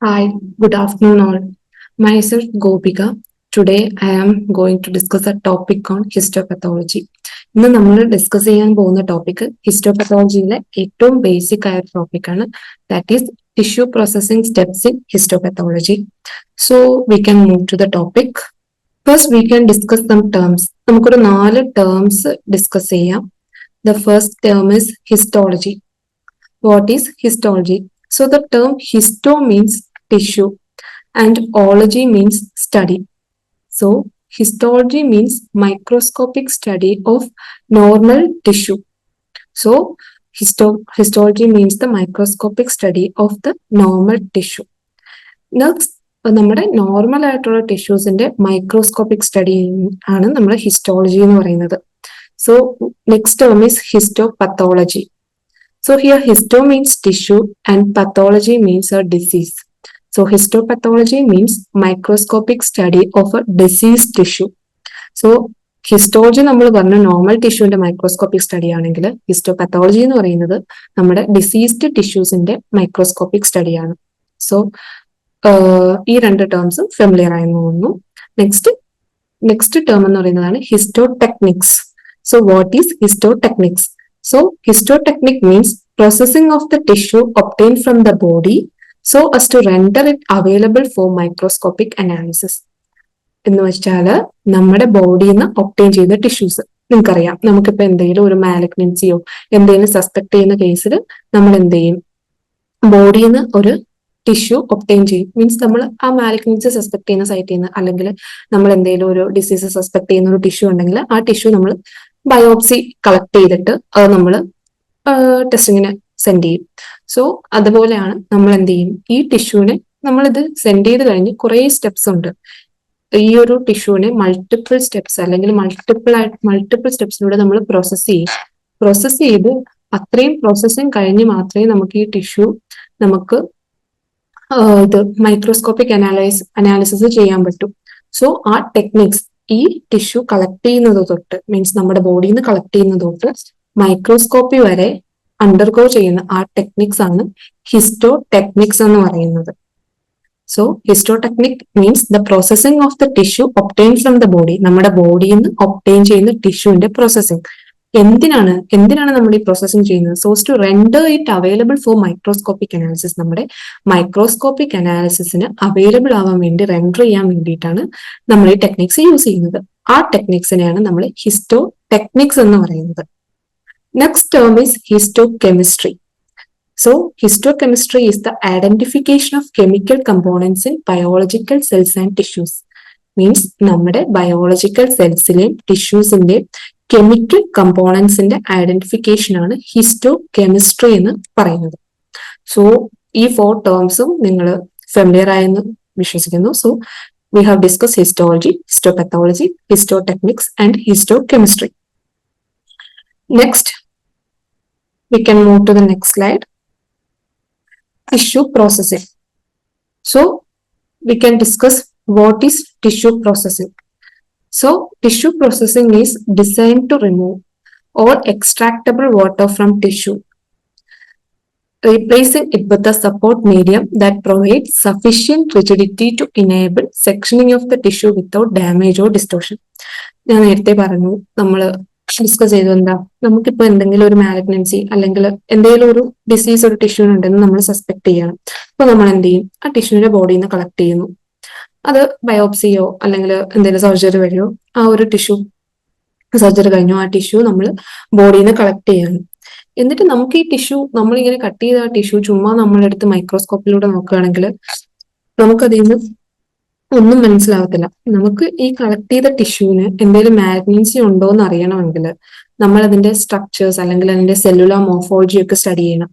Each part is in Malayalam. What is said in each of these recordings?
Hi, good afternoon all. Myself Gopika. Today I am going to discuss a topic on histopathology. ഇന്ന് നമ്മൾ ഡിസ്കസ് ചെയ്യാൻ പോകുന്ന ടോപ്പിക് ഹിസ്റ്റോപത്തോളജിയിലെ ഏറ്റവും ബേസിക് ആയ ഒരു ടോപ്പിക്കാണ്. That is tissue processing steps in histopathology. So we can move to the topic. First we can discuss some terms. നമുക്കൊരു 4 ടേംസ് ഡിസ്കസ് ചെയ്യാം. The first term is histology. What is histology? So the term histo means tissue and ology means study. So histology means microscopic study of normal tissue. So histology means the microscopic study of the normal tissue. Next, നമ്മുടെ നോർമൽ ആയിട്ടുള്ള ടിഷ്യൂസിന്റെ മൈക്രോസ്കോപ്പിക് സ്റ്റഡി ആണ് നമ്മൾ ഹിസ്റ്റോളജി എന്ന് പറയുന്നത്. So next term is histopathology. So here histo means tissue and pathology means a disease. So histopathology means microscopic study of a diseased tissue. So histology നമ്മൾ പറഞ്ഞ നോർമൽ ടിഷ്യൂവിന്റെ മൈക്രോസ്കോപ്പിക് സ്റ്റഡി ആണെങ്കിൽ ഹിസ്റ്റോപത്തോളജി എന്ന് പറയുന്നത് നമ്മുടെ ഡിസീസ്ഡ് ടിഷ്യൂസിന്റെ മൈക്രോസ്കോപ്പിക് സ്റ്റഡിയാണ്. സോ ഈ രണ്ട് ടേംസും ഫെമിലിയർ ആയി തോന്നുന്നു. നെക്സ്റ്റ് ടേം എന്ന് പറയുന്നതാണ് histotechnics. So what is histotechnics? So histotechnic means processing of the tissue obtained from the body so as to render it available for microscopic analysis. എന്ന് വെച്ചാല് നമ്മുടെ ബോഡിയിൽ നിന്ന് ഒപ്റ്റെയിൻ ചെയ്യുന്ന ടിഷ്യൂസ്, നിങ്ങൾക്കറിയാം, നമുക്കിപ്പോ എന്തെങ്കിലും ഒരു മാലിഗ്നൻസിയോ എന്തെങ്കിലും സസ്പെക്ട് ചെയ്യുന്ന കേസിൽ നമ്മൾ എന്ത് ചെയ്യും, ബോഡിയിൽ നിന്ന് ഒരു ടിഷ്യൂ ഒപ്റ്റെയിൻ ചെയ്യും. മീൻസ് നമ്മൾ ആ മാലിഗ്നൻസി സസ്പെക്ട് ചെയ്യുന്ന സൈറ്റിൽ നിന്ന്, അല്ലെങ്കിൽ നമ്മൾ എന്തെങ്കിലും ഒരു ഡിസീസ് സസ്പെക്ട് ചെയ്യുന്ന ഒരു ടിഷ്യൂ ഉണ്ടെങ്കിൽ ആ ടിഷ്യൂ നമ്മൾ ബയോപ്സി കളക്ട് ചെയ്തിട്ട് അത് നമ്മൾ ടെസ്റ്റിങ്ങിന് സെൻഡ് ചെയ്യും. സോ അതുപോലെയാണ് നമ്മൾ എന്ത് ചെയ്യും, ഈ ടിഷ്യൂവിനെ നമ്മളിത് സെൻഡ് ചെയ്ത് കഴിഞ്ഞ് കുറേ സ്റ്റെപ്സ് ഉണ്ട്. ഈ ഒരു ടിഷ്യൂവിനെ മൾട്ടിപ്പിൾ സ്റ്റെപ്സ് അല്ലെങ്കിൽ മൾട്ടിപ്പിൾ സ്റ്റെപ്സിലൂടെ നമ്മൾ പ്രോസസ് ചെയ്ത് അത്രയും പ്രോസസ്സിങ് കഴിഞ്ഞ് മാത്രമേ നമുക്ക് ഈ ടിഷ്യൂ നമുക്ക് ഇത് മൈക്രോസ്കോപ്പിക് അനാലിസിസ് ചെയ്യാൻ പറ്റും. സോ ആ ടെക്നിക്സ് ഈ ടിഷ്യൂ കളക്ട് ചെയ്യുന്നത് തൊട്ട്, മീൻസ് നമ്മുടെ ബോഡിയിൽ നിന്ന് കളക്ട് ചെയ്യുന്നത് തൊട്ട് മൈക്രോസ്കോപ്പി വരെ അണ്ടർഗോ ചെയ്യുന്ന ആ ടെക്നിക്സ് ആണ് ഹിസ്റ്റോടെക്നിക്സ് എന്ന് പറയുന്നത്. So histotechnic means the processing of the tissue obtain from the body. നമ്മുടെ ബോഡിയിൽ നിന്ന് ഒപ്റ്റെയിൻ ചെയ്യുന്ന ടിഷ്യൂവിന്റെ പ്രോസസ്സിംഗ്. എന്തിനാണ് നമ്മൾ ഈ പ്രോസസ്സിംഗ് ചെയ്യുന്നത്? So as to render it available for microscopic analysis. നമ്മുടെ മൈക്രോസ്കോപ്പിക് അനാലിസിസിന് അവൈലബിൾ ആവാൻ വേണ്ടി, റെൻഡർ ചെയ്യാൻ വേണ്ടിയിട്ടാണ് നമ്മൾ ഈ ടെക്നിക്സ് യൂസ് ചെയ്യുന്നത്. ആ ടെക്നിക്സിനെയാണ് നമ്മൾ ഹിസ്റ്റോ ടെക്നിക്സ് എന്ന് പറയുന്നത്. Next term is histochemistry. So histochemistry is the identification of chemical components in biological cells and tissues. Means നമ്മുടെ ബയോളജിക്കൽ സെൽസിലെയും ടിഷ്യൂസിന്റെയും കെമിക്കൽ കമ്പോണൻസിന്റെ ഐഡന്റിഫിക്കേഷൻ ആണ് ഹിസ്റ്റോകെമിസ്ട്രി എന്ന് പറയുന്നത്. സോ ഈ 4 ടേംസും നിങ്ങൾ ഫെമിലിയർ ആയെന്ന് വിശ്വസിക്കുന്നു. So we have discuss histology, histopathology, histotechnics and histochemistry. Next we can move to the next slide. Tissue processing. So we can discuss what is tissue processing. So tissue processing is designed to remove all extractable water from tissue, replacing it with a support medium that provides sufficient rigidity to enable sectioning of the tissue without damage or distortion. ഞാൻ നേരത്തെ പറഞ്ഞു, നമ്മൾ ഡിസ്കസ് ചെയ്തു എന്താ, നമുക്കിപ്പോ എന്തെങ്കിലും ഒരു മാലിഗ്നൻസി അല്ലെങ്കിൽ എന്തെങ്കിലും ഒരു ഡിസീസ് ഒരു ടിഷ്യൂനുണ്ടെന്ന് നമ്മൾ സസ്പെക്ട് ചെയ്യണം. അപ്പൊ നമ്മൾ എന്ത് ചെയ്യും, ആ ടിഷ്യൂവിന്റെ ബോഡിയിൽ നിന്ന് കളക്ട് ചെയ്യുന്നു. അത് ബയോപ്സിയോ അല്ലെങ്കിൽ എന്തെങ്കിലും സർജറി വഴിയോ ആ ഒരു ടിഷ്യൂ, സർജറി കഴിഞ്ഞോ ആ ടിഷ്യൂ നമ്മൾ ബോഡിയിൽ നിന്ന് കളക്ട് ചെയ്യണം. എന്നിട്ട് നമുക്ക് ഈ ടിഷ്യൂ, നമ്മളിങ്ങനെ കട്ട് ചെയ്ത ആ ടിഷ്യൂ ചുമ്മാ നമ്മളെടുത്ത് മൈക്രോസ്കോപ്പിലൂടെ നോക്കുകയാണെങ്കിൽ നമുക്കതിൽ നിന്ന് ഒന്നും മനസ്സിലാവത്തില്ല. നമുക്ക് ഈ കളക്ട് ചെയ്ത ടിഷ്യൂവിന് എന്തെങ്കിലും മാഗ്നൻസി ഉണ്ടോ എന്ന് അറിയണമെങ്കിൽ നമ്മൾ അതിന്റെ സ്ട്രക്ചേഴ്സ് അല്ലെങ്കിൽ അതിന്റെ സെല്ലുലാർ മോർഫോളജി ഒക്കെ സ്റ്റഡി ചെയ്യണം.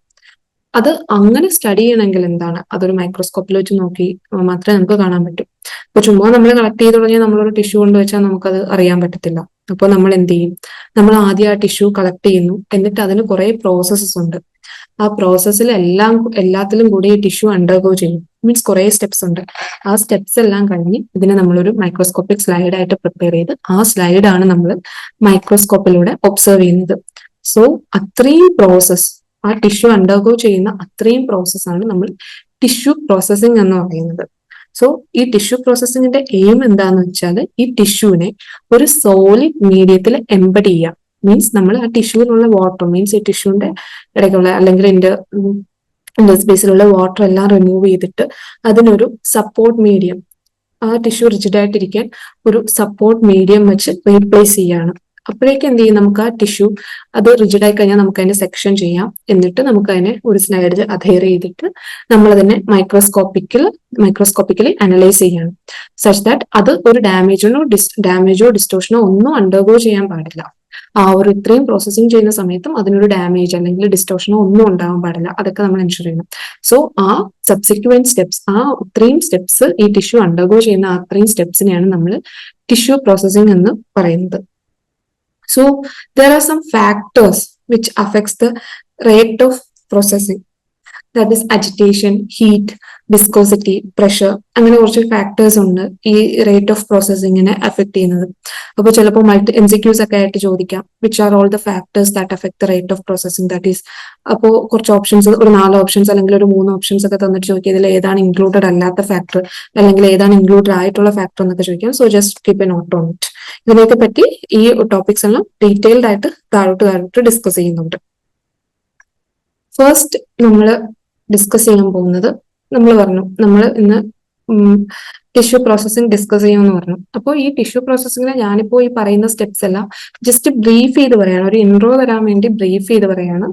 അത് അങ്ങനെ സ്റ്റഡി ചെയ്യണമെങ്കിൽ എന്താണ്, അതൊരു മൈക്രോസ്കോപ്പിൽ വെച്ച് നോക്കി മാത്രമേ നമുക്ക് കാണാൻ പറ്റൂ. അപ്പൊ ചുമ്മാ നമ്മൾ കളക്ട് ചെയ്ത് തുടങ്ങിയാൽ നമ്മളൊരു ടിഷ്യൂ കൊണ്ട് വെച്ചാൽ നമുക്കത് അറിയാൻ പറ്റത്തില്ല. അപ്പോൾ നമ്മൾ എന്ത് ചെയ്യും, നമ്മൾ ആദ്യം ആ ടിഷ്യൂ കളക്ട് ചെയ്യുന്നു, എന്നിട്ട് അതിന് കുറെ പ്രോസസ്സസ് ഉണ്ട്. ആ പ്രോസസ്സിൽ എല്ലാത്തിലും കൂടി ഈ ടിഷ്യൂ അണ്ടർഗോ ചെയ്യും. മീൻസ് കുറെ സ്റ്റെപ്സ് ഉണ്ട്. ആ സ്റ്റെപ്സ് എല്ലാം കഴിഞ്ഞ് ഇതിനെ നമ്മളൊരു മൈക്രോസ്കോപ്പിക് സ്ലൈഡ് ആയിട്ട് പ്രിപ്പയർ ചെയ്ത് ആ സ്ലൈഡാണ് നമ്മൾ മൈക്രോസ്കോപ്പിലൂടെ ഒബ്സർവ് ചെയ്യുന്നത്. സോ അത്രയും പ്രോസസ്, ആ ടിഷ്യൂ അണ്ടർഗോ ചെയ്യുന്ന അത്രയും പ്രോസസ്സാണ് നമ്മൾ ടിഷ്യൂ പ്രോസസ്സിംഗ് എന്ന് പറയുന്നത്. സോ ഈ ടിഷ്യൂ പ്രോസസ്സിങ്ങിന്റെ എയിം എന്താന്ന് വെച്ചാൽ ഈ ടിഷ്യൂവിനെ ഒരു സോളിഡ് മീഡിയത്തിൽ എംബഡ് ചെയ്യാം. മീൻസ് നമ്മൾ ആ ടിഷ്യൂവിലുള്ള വാട്ടർ മീൻസ് ഈ ടിഷ്യൂവിന്റെ ഇടയ്ക്കുള്ള അല്ലെങ്കിൽ സ്പേസിലുള്ള വാട്ടർ എല്ലാം റിമൂവ് ചെയ്തിട്ട് അതിനൊരു സപ്പോർട്ട് മീഡിയം, ആ ടിഷ്യൂ റിജിഡ് ആയിട്ടിരിക്കാൻ ഒരു സപ്പോർട്ട് മീഡിയം വെച്ച് റീപ്ലേസ് ചെയ്യാണ്. അപ്പോഴേക്കും എന്ത് ചെയ്യും, നമുക്ക് ആ ടിഷ്യൂ അത് റിജിഡ് ആയി കഴിഞ്ഞാൽ നമുക്ക് അതിനെ സെക്ഷൻ ചെയ്യാം. എന്നിട്ട് നമുക്ക് അതിനെ ഒരു സ്ലൈഡിൽ അധെയർ ചെയ്തിട്ട് നമ്മൾ അതിനെ മൈക്രോസ്കോപ്പിക്കലി അനലൈസ് ചെയ്യാണ്. സച്ച് ദാറ്റ് അത് ഒരു ഡാമേജോ ഡിസ്റ്റോഷനോ ഒന്നും അണ്ടർഗോ ചെയ്യാൻ പാടില്ല. ആ ഒരു ഇത്രയും പ്രോസസ്സിങ് ചെയ്യുന്ന സമയത്തും അതിനൊരു ഡാമേജ് അല്ലെങ്കിൽ ഡിസ്റ്റോഷനോ ഒന്നും ഉണ്ടാവാൻ പാടില്ല. അതൊക്കെ നമ്മൾ എൻഷുർ ചെയ്യണം. സോ ആ സബ്സിക്വന്റ് സ്റ്റെപ്സ്, ആ ഇത്രയും സ്റ്റെപ്സ് ഈ ടിഷ്യൂ അണ്ടർഗോ ചെയ്യുന്ന ആ അത്രയും സ്റ്റെപ്സിനെയാണ് നമ്മൾ ടിഷ്യൂ പ്രോസസ്സിങ് എന്ന് പറയുന്നത്. So there are some factors which affects the rate of processing. That is agitation, heat, viscosity, pressure. അങ്ങനെ കുറച്ച് ഫാക്ടേഴ്സ് ഉണ്ട് ഈ റേറ്റ് ഓഫ് പ്രോസസ്സിങ്ങിനെ അഫക്ട് ചെയ്യുന്നത്. അപ്പോൾ ചിലപ്പോൾ MCQs ഒക്കെ ആയിട്ട് ചോദിക്കാം, which are all the factors that affect the rate of processing. That is അപ്പോൾ കുറച്ച് ഓപ്ഷൻസ്, ഒരു 4 ഓപ്ഷൻസ് അല്ലെങ്കിൽ ഒരു 3 ഓപ്ഷൻസ് ഒക്കെ തന്നിട്ട് ചോദിക്കുക, ഇതിൽ ഏതാണ് ഇൻക്ലൂഡഡ് അല്ലാത്ത ഫാക്ടർ അല്ലെങ്കിൽ ഏതാണ് ഇൻക്ലൂഡഡ് ആയിട്ടുള്ള ഫാക്ടർ എന്നൊക്കെ ചോദിക്കാം. So just keep a note on it. ഇതിനെയൊക്കെ പറ്റി ഈ ടോപ്പിക്സ് എല്ലാം ഡീറ്റെയിൽഡ് ആയിട്ട് താഴോട്ട് ഡിസ്കസ് ചെയ്യുന്നുണ്ട്. ഫസ്റ്റ് നമ്മൾ ഡിസ്കസ് ചെയ്യാൻ പോകുന്നത്, നമ്മൾ പറഞ്ഞു നമ്മൾ ഇന്ന് ടിഷ്യൂ പ്രോസസ്സിംഗ് ഡിസ്കസ് ചെയ്യുമെന്ന് പറഞ്ഞു. അപ്പോൾ ഈ ടിഷ്യൂ പ്രോസസ്സിങ്ങിനെ ഞാനിപ്പോ ഈ പറയുന്ന സ്റ്റെപ്സ് എല്ലാം ജസ്റ്റ് ബ്രീഫ് ചെയ്ത് പറയാണ്, ഒരു ഇൻട്രോ തരാൻ വേണ്ടി ബ്രീഫ് ചെയ്ത് പറയാണ്.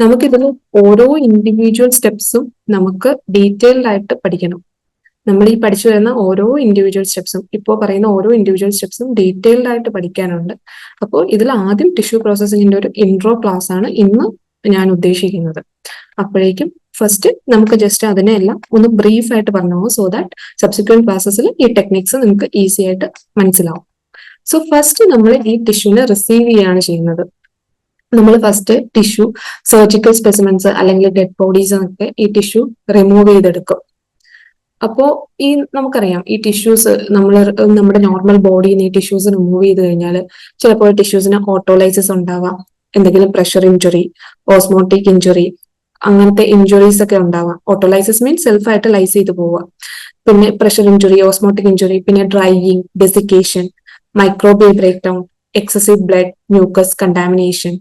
നമുക്കിതിൽ ഓരോ ഇൻഡിവിജ്വൽ സ്റ്റെപ്സും നമുക്ക് ഡീറ്റെയിൽഡ് ആയിട്ട് പഠിക്കണം. നമ്മൾ ഈ പഠിച്ചു വരുന്ന ഓരോ ഇൻഡിവിജ്വൽ സ്റ്റെപ്സും, ഇപ്പോൾ പറയുന്ന ഓരോ ഇൻഡിവിജ്വൽ സ്റ്റെപ്സും ഡീറ്റെയിൽഡ് ആയിട്ട് പഠിക്കാനുണ്ട്. അപ്പോൾ ഇതിൽ ആദ്യം ടിഷ്യൂ പ്രോസസ്സിങ്ങിന്റെ ഒരു ഇൻട്രോ ക്ലാസ് ആണ് ഇന്ന് ഞാൻ ഉദ്ദേശിക്കുന്നത്. അപ്പോഴേക്കും ഫസ്റ്റ് നമുക്ക് ജസ്റ്റ് അതിനെല്ലാം ഒന്ന് ബ്രീഫ് ആയിട്ട് പറഞ്ഞു, സോ ദാറ്റ് സബ്സിക്വന്റ് ക്ലാസ്സസിൽ ഈ ടെക്നിക്സ് നിങ്ങൾക്ക് ഈസി ആയിട്ട് മനസ്സിലാവും. സോ ഫസ്റ്റ് നമ്മൾ ഈ ടിഷ്യൂവിനെ റിസീവ് ചെയ്യാണ് ചെയ്യുന്നത്. നമ്മൾ ഫസ്റ്റ് ടിഷ്യൂ, സർജിക്കൽ സ്പെസിമെൻസ് അല്ലെങ്കിൽ ഡെഡ് ബോഡീസ് ഒക്കെ ഈ ടിഷ്യൂ റിമൂവ് ചെയ്തെടുക്കും. അപ്പോ ഈ നമുക്കറിയാം ഈ ടിഷ്യൂസ് നമ്മുടെ നോർമൽ ബോഡിയിൽ നിന്ന് ഈ ടിഷ്യൂസ് റിമൂവ് ചെയ്ത് കഴിഞ്ഞാൽ ചിലപ്പോൾ ടിഷ്യൂസിന് ഓട്ടോലൈസിസ് ഉണ്ടാവാം, എന്തെങ്കിലും പ്രഷർ ഇഞ്ചുറി, ഓസ്മോട്ടിക് ഇഞ്ചുറി, അങ്ങനത്തെ ഇഞ്ചുറീസ് ഒക്കെ ഉണ്ടാവാം. ഓട്ടോലൈസിസ് മീൻസ് സെൽഫായിട്ട് ലൈസ് ചെയ്ത് പോവുക. പിന്നെ പ്രഷർ ഇഞ്ചുറി, ഓസ്മോട്ടിക് ഇഞ്ചുറി, പിന്നെ drying, desiccation, microbial break down, excessive blood, mucus contamination,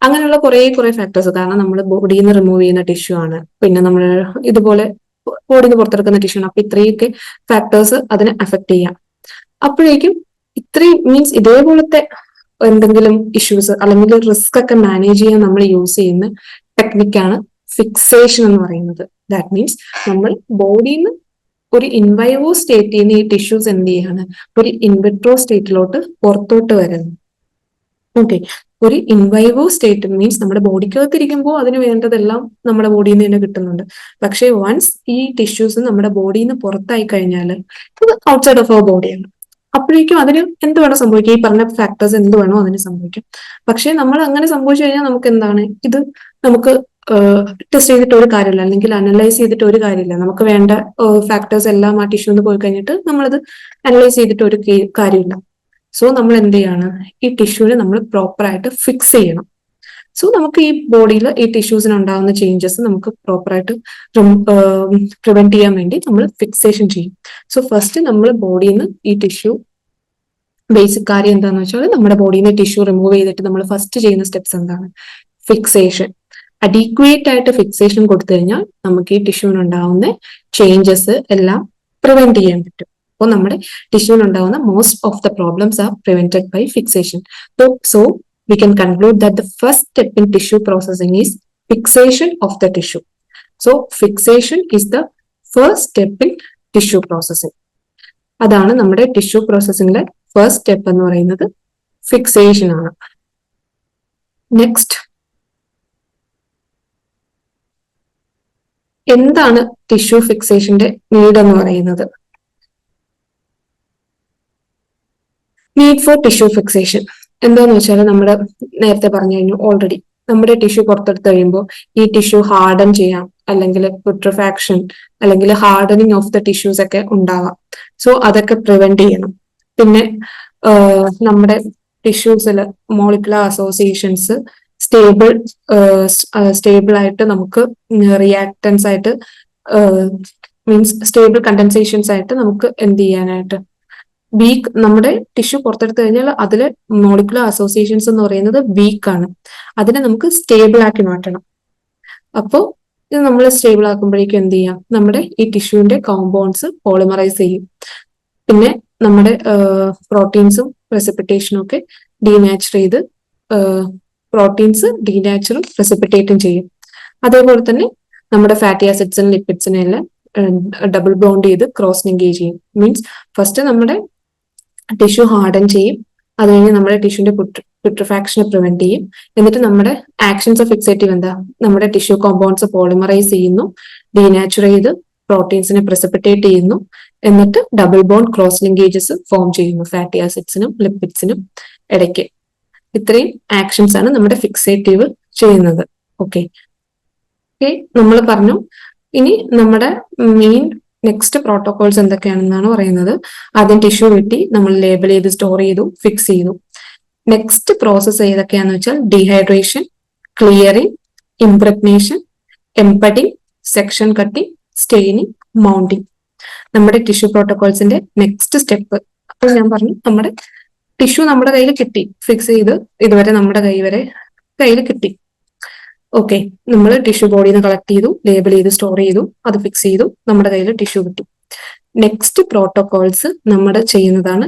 അങ്ങനെയുള്ള കുറെ ഫാക്ടേഴ്സ്. കാരണം നമ്മൾ ബോഡിയിൽ നിന്ന് റിമൂവ് ചെയ്യുന്ന ടിഷ്യൂ ആണ്, പിന്നെ നമ്മൾ ഇതുപോലെ ബോഡിയിൽ നിന്ന് പുറത്തെടുക്കുന്ന ടിഷ്യൂ ആണ്. അപ്പൊ ഇത്രയൊക്കെ ഫാക്ടേഴ്സ് അതിനെ അഫക്ട് ചെയ്യാം. അപ്പോഴേക്കും ഇത്രയും മീൻസ് ഇതേപോലത്തെ എന്തെങ്കിലും ഇഷ്യൂസ് അല്ലെങ്കിൽ റിസ്ക് ഒക്കെ മാനേജ് ചെയ്യാൻ നമ്മൾ യൂസ് ചെയ്യുന്ന ടെക്നിക്കാണ് ഫിക്സേഷൻ എന്ന് പറയുന്നത്. ദാറ്റ് മീൻസ് നമ്മൾ ബോഡിയിൽ നിന്ന് ഒരു ഇൻവൈവോ സ്റ്റേറ്റിൽ നിന്ന് ഈ ടിഷ്യൂസ് എന്ത് ചെയ്യാണ്, ഒരു ഇൻവിട്രോ സ്റ്റേറ്റിലോട്ട് പുറത്തോട്ട് വരുന്നു. ഓക്കെ, ഒരു ഇൻവൈവോ സ്റ്റേറ്റ് മീൻസ് നമ്മുടെ ബോഡിക്കകത്തിരിക്കുമ്പോൾ അതിന് വേണ്ടതെല്ലാം നമ്മുടെ ബോഡിയിൽ നിന്ന് തന്നെ കിട്ടുന്നുണ്ട്. പക്ഷേ വൺസ് ഈ ടിഷ്യൂസ് നമ്മുടെ ബോഡിയിൽ നിന്ന് പുറത്തായി കഴിഞ്ഞാൽ ഇത് ഔട്ട്സൈഡ് ഓഫ് അവർ ബോഡിയാണ്. അപ്പോഴേക്കും അതിന് എന്ത് വേണം സംഭവിക്കാം, ഈ പറഞ്ഞ ഫാക്ടേഴ്സ് എന്ത് വേണോ അതിന് സംഭവിക്കും. പക്ഷെ നമ്മൾ അങ്ങനെ സംഭവിച്ചു കഴിഞ്ഞാൽ നമുക്ക് എന്താണ്, ഇത് നമുക്ക് ടെസ്റ്റ് ചെയ്തിട്ട് ഒരു കാര്യമില്ല, അല്ലെങ്കിൽ അനലൈസ് ചെയ്തിട്ട് ഒരു കാര്യമില്ല. നമുക്ക് വേണ്ട ഫാക്ടേഴ്സ് എല്ലാം ആ ടിഷ്യൂന്ന് പോയി കഴിഞ്ഞിട്ട് നമ്മളത് അനലൈസ് ചെയ്തിട്ട് ഒരു കാര്യമില്ല. സോ നമ്മൾ എന്ത് ചെയ്യാണ്, ഈ ടിഷ്യൂവിനെ നമ്മൾ പ്രോപ്പർ ആയിട്ട് ഫിക്സ് ചെയ്യണം. സോ നമുക്ക് ഈ ബോഡിയിൽ ഈ ടിഷ്യൂസിന് ഉണ്ടാകുന്ന ചേഞ്ചസ് നമുക്ക് പ്രോപ്പറായിട്ട് പ്രിവെന്റ് ചെയ്യാൻ വേണ്ടി നമ്മൾ ഫിക്സേഷൻ ചെയ്യും. സോ ഫസ്റ്റ് നമ്മൾ ബോഡിയിൽ നിന്ന് ഈ ടിഷ്യൂ, ബേസിക് കാര്യം എന്താണെന്ന് വെച്ചാൽ നമ്മുടെ ബോഡിയിൽ നിന്ന് ടിഷ്യൂ റിമൂവ് ചെയ്തിട്ട് നമ്മൾ ഫസ്റ്റ് ചെയ്യുന്ന സ്റ്റെപ്സ് എന്താണ്, ഫിക്സേഷൻ. അഡീക്വേറ്റ് ആയിട്ട് ഫിക്സേഷൻ കൊടുത്തു കഴിഞ്ഞാൽ നമുക്ക് ഈ ടിഷ്യൂവിനുണ്ടാവുന്ന ചേഞ്ചസ് എല്ലാം പ്രിവെന്റ് ചെയ്യാൻ പറ്റും. അപ്പോൾ നമ്മുടെ ടിഷ്യൂവിനുണ്ടാവുന്ന most of the problems are prevented by fixation. So we can conclude that the first step in tissue processing is fixation of the tissue. So fixation is the first step in tissue processing. അതാണ് നമ്മുടെ ടിഷ്യൂ പ്രോസസ്സിംഗിലെ ഫസ്റ്റ് സ്റ്റെപ്പ് എന്ന് പറയുന്നത്, ഫിക്സേഷൻ ആണ്. നെക്സ്റ്റ്, എന്താണ് ടിഷ്യൂ ഫിക്സേഷന്റെ നീഡ് എന്ന് പറയുന്നത്? നീഡ് ഫോർ ടിഷ്യൂ ഫിക്സേഷൻ എന്താന്ന് വെച്ചാൽ നമ്മൾ നേരത്തെ പറഞ്ഞു കഴിഞ്ഞു ഓൾറെഡി. നമ്മുടെ ടിഷ്യൂ പുറത്തെടുത്ത് കഴിയുമ്പോൾ ഈ ടിഷ്യൂ ഹാർഡൻ ചെയ്യാം, അല്ലെങ്കിൽ പുട്രിഫാക്ഷൻ അല്ലെങ്കിൽ ഹാർഡനിങ് ഓഫ് ദ ടിഷ്യൂസ് ഒക്കെ ഉണ്ടാവാം. സോ അതൊക്കെ പ്രിവെന്റ് ചെയ്യണം. പിന്നെ നമ്മുടെ ടിഷ്യൂസിൽ മോളിക്കുലർ അസോസിയേഷൻസ് സ്റ്റേബിൾ ആയിട്ട് നമുക്ക് റിയാക്ടൻസ് ആയിട്ട് മീൻസ് സ്റ്റേബിൾ കണ്ടൻസേഷൻസ് ആയിട്ട് നമുക്ക് എന്ത് ചെയ്യാനായിട്ട് വീക്ക് നമ്മുടെ ടിഷ്യൂ പുറത്തെടുത്ത് കഴിഞ്ഞാൽ അതിലെ മോളിക്കുലർ അസോസിയേഷൻസ് എന്ന് പറയുന്നത് വീക്ക് ആണ്. അതിനെ നമുക്ക് സ്റ്റേബിൾ ആക്കി മാറ്റണം. അപ്പോൾ ഇത് നമ്മൾ സ്റ്റേബിൾ ആക്കുമ്പോഴേക്കും എന്ത് ചെയ്യാം, നമ്മുടെ ഈ ടിഷ്യൂവിന്റെ കോമ്പൗണ്ട്സ് പോളിമറൈസ് ചെയ്യും. പിന്നെ നമ്മുടെ പ്രോട്ടീൻസും പ്രസിപ്പിറ്റേഷനും ഒക്കെ ഡീനാച്ചർ ചെയ്ത് പ്രോട്ടീൻസ് ഡീനാച്ചറും പ്രസിപ്പിറ്റേറ്റും ചെയ്യും. അതേപോലെ തന്നെ നമ്മുടെ ഫാറ്റി ആസിഡ്സിനും ലിപ്പിഡ്സിനും എല്ലാം ഡബിൾ ബോണ്ട് ചെയ്ത് ക്രോസ് ലിങ്കേജ് ചെയ്യും. മീൻസ് ഫസ്റ്റ് നമ്മുടെ ടിഷ്യൂ ഹാർഡൻ ചെയ്യും, അത് കഴിഞ്ഞ് നമ്മുടെ ടിഷ്യൂന്റെ പുട്രിഫാക്ഷനെ പ്രിവെന്റ് ചെയ്യും. എന്നിട്ട് നമ്മുടെ ആക്ഷൻസ് ഓഫ് ഫിക്സേറ്റീവ് എന്താ, നമ്മുടെ ടിഷ്യൂ കോമ്പൗണ്ട്സ് പോളിമറൈസ് ചെയ്യുന്നു, ഡീനാച്ചുർ ചെയ്ത് പ്രോട്ടീൻസിനെ പ്രസിപ്പിറ്റേറ്റ് ചെയ്യുന്നു, എന്നിട്ട് double bond cross linkages form ചെയ്യുന്നു ഫാറ്റി ആസിഡ്സിനും ലിപ്പിഡ്സിനും ഇടയ്ക്ക്. ഇത്രയും ആക്ഷൻസ് ആണ് നമ്മുടെ ഫിക്സേറ്റീവ് ചെയ്യുന്നത്. ഓക്കെ, നമ്മൾ പറഞ്ഞു. ഇനി നമ്മുടെ മെയിൻ നെക്സ്റ്റ് പ്രോട്ടോകോൾസ് എന്തൊക്കെയാണെന്നാണ് പറയുന്നത്. ആദ്യം ടിഷ്യൂ വെട്ടി നമ്മൾ ലേബൽ ചെയ്ത് സ്റ്റോർ ചെയ്തു, ഫിക്സ് ചെയ്തു. നെക്സ്റ്റ് പ്രോസസ്സ് ഏതൊക്കെയാന്ന് വെച്ചാൽ dehydration, clearing, impregnation, embedding, section cutting, staining, mounting. നമ്മുടെ ടിഷ്യൂ പ്രോട്ടോകോൾസിന്റെ നെക്സ്റ്റ് സ്റ്റെപ്പ്. അപ്പോൾ ഞാൻ പറഞ്ഞു, നമ്മുടെ ടിഷ്യൂ നമ്മുടെ കയ്യിൽ കിട്ടി, ഫിക്സ് ചെയ്ത് ഇതുവരെ നമ്മുടെ കയ്യിൽ കിട്ടി. ഓക്കെ, നമ്മൾ ടിഷ്യൂ ബോഡിയിൽ നിന്ന് കളക്ട് ചെയ്തു, ലേബൽ ചെയ്ത് സ്റ്റോർ ചെയ്തു, അത് ഫിക്സ് ചെയ്തു, നമ്മുടെ കയ്യിൽ ടിഷ്യൂ കിട്ടി. നെക്സ്റ്റ് പ്രോട്ടോകോൾസ് നമ്മൾ ചെയ്യുന്നതാണ്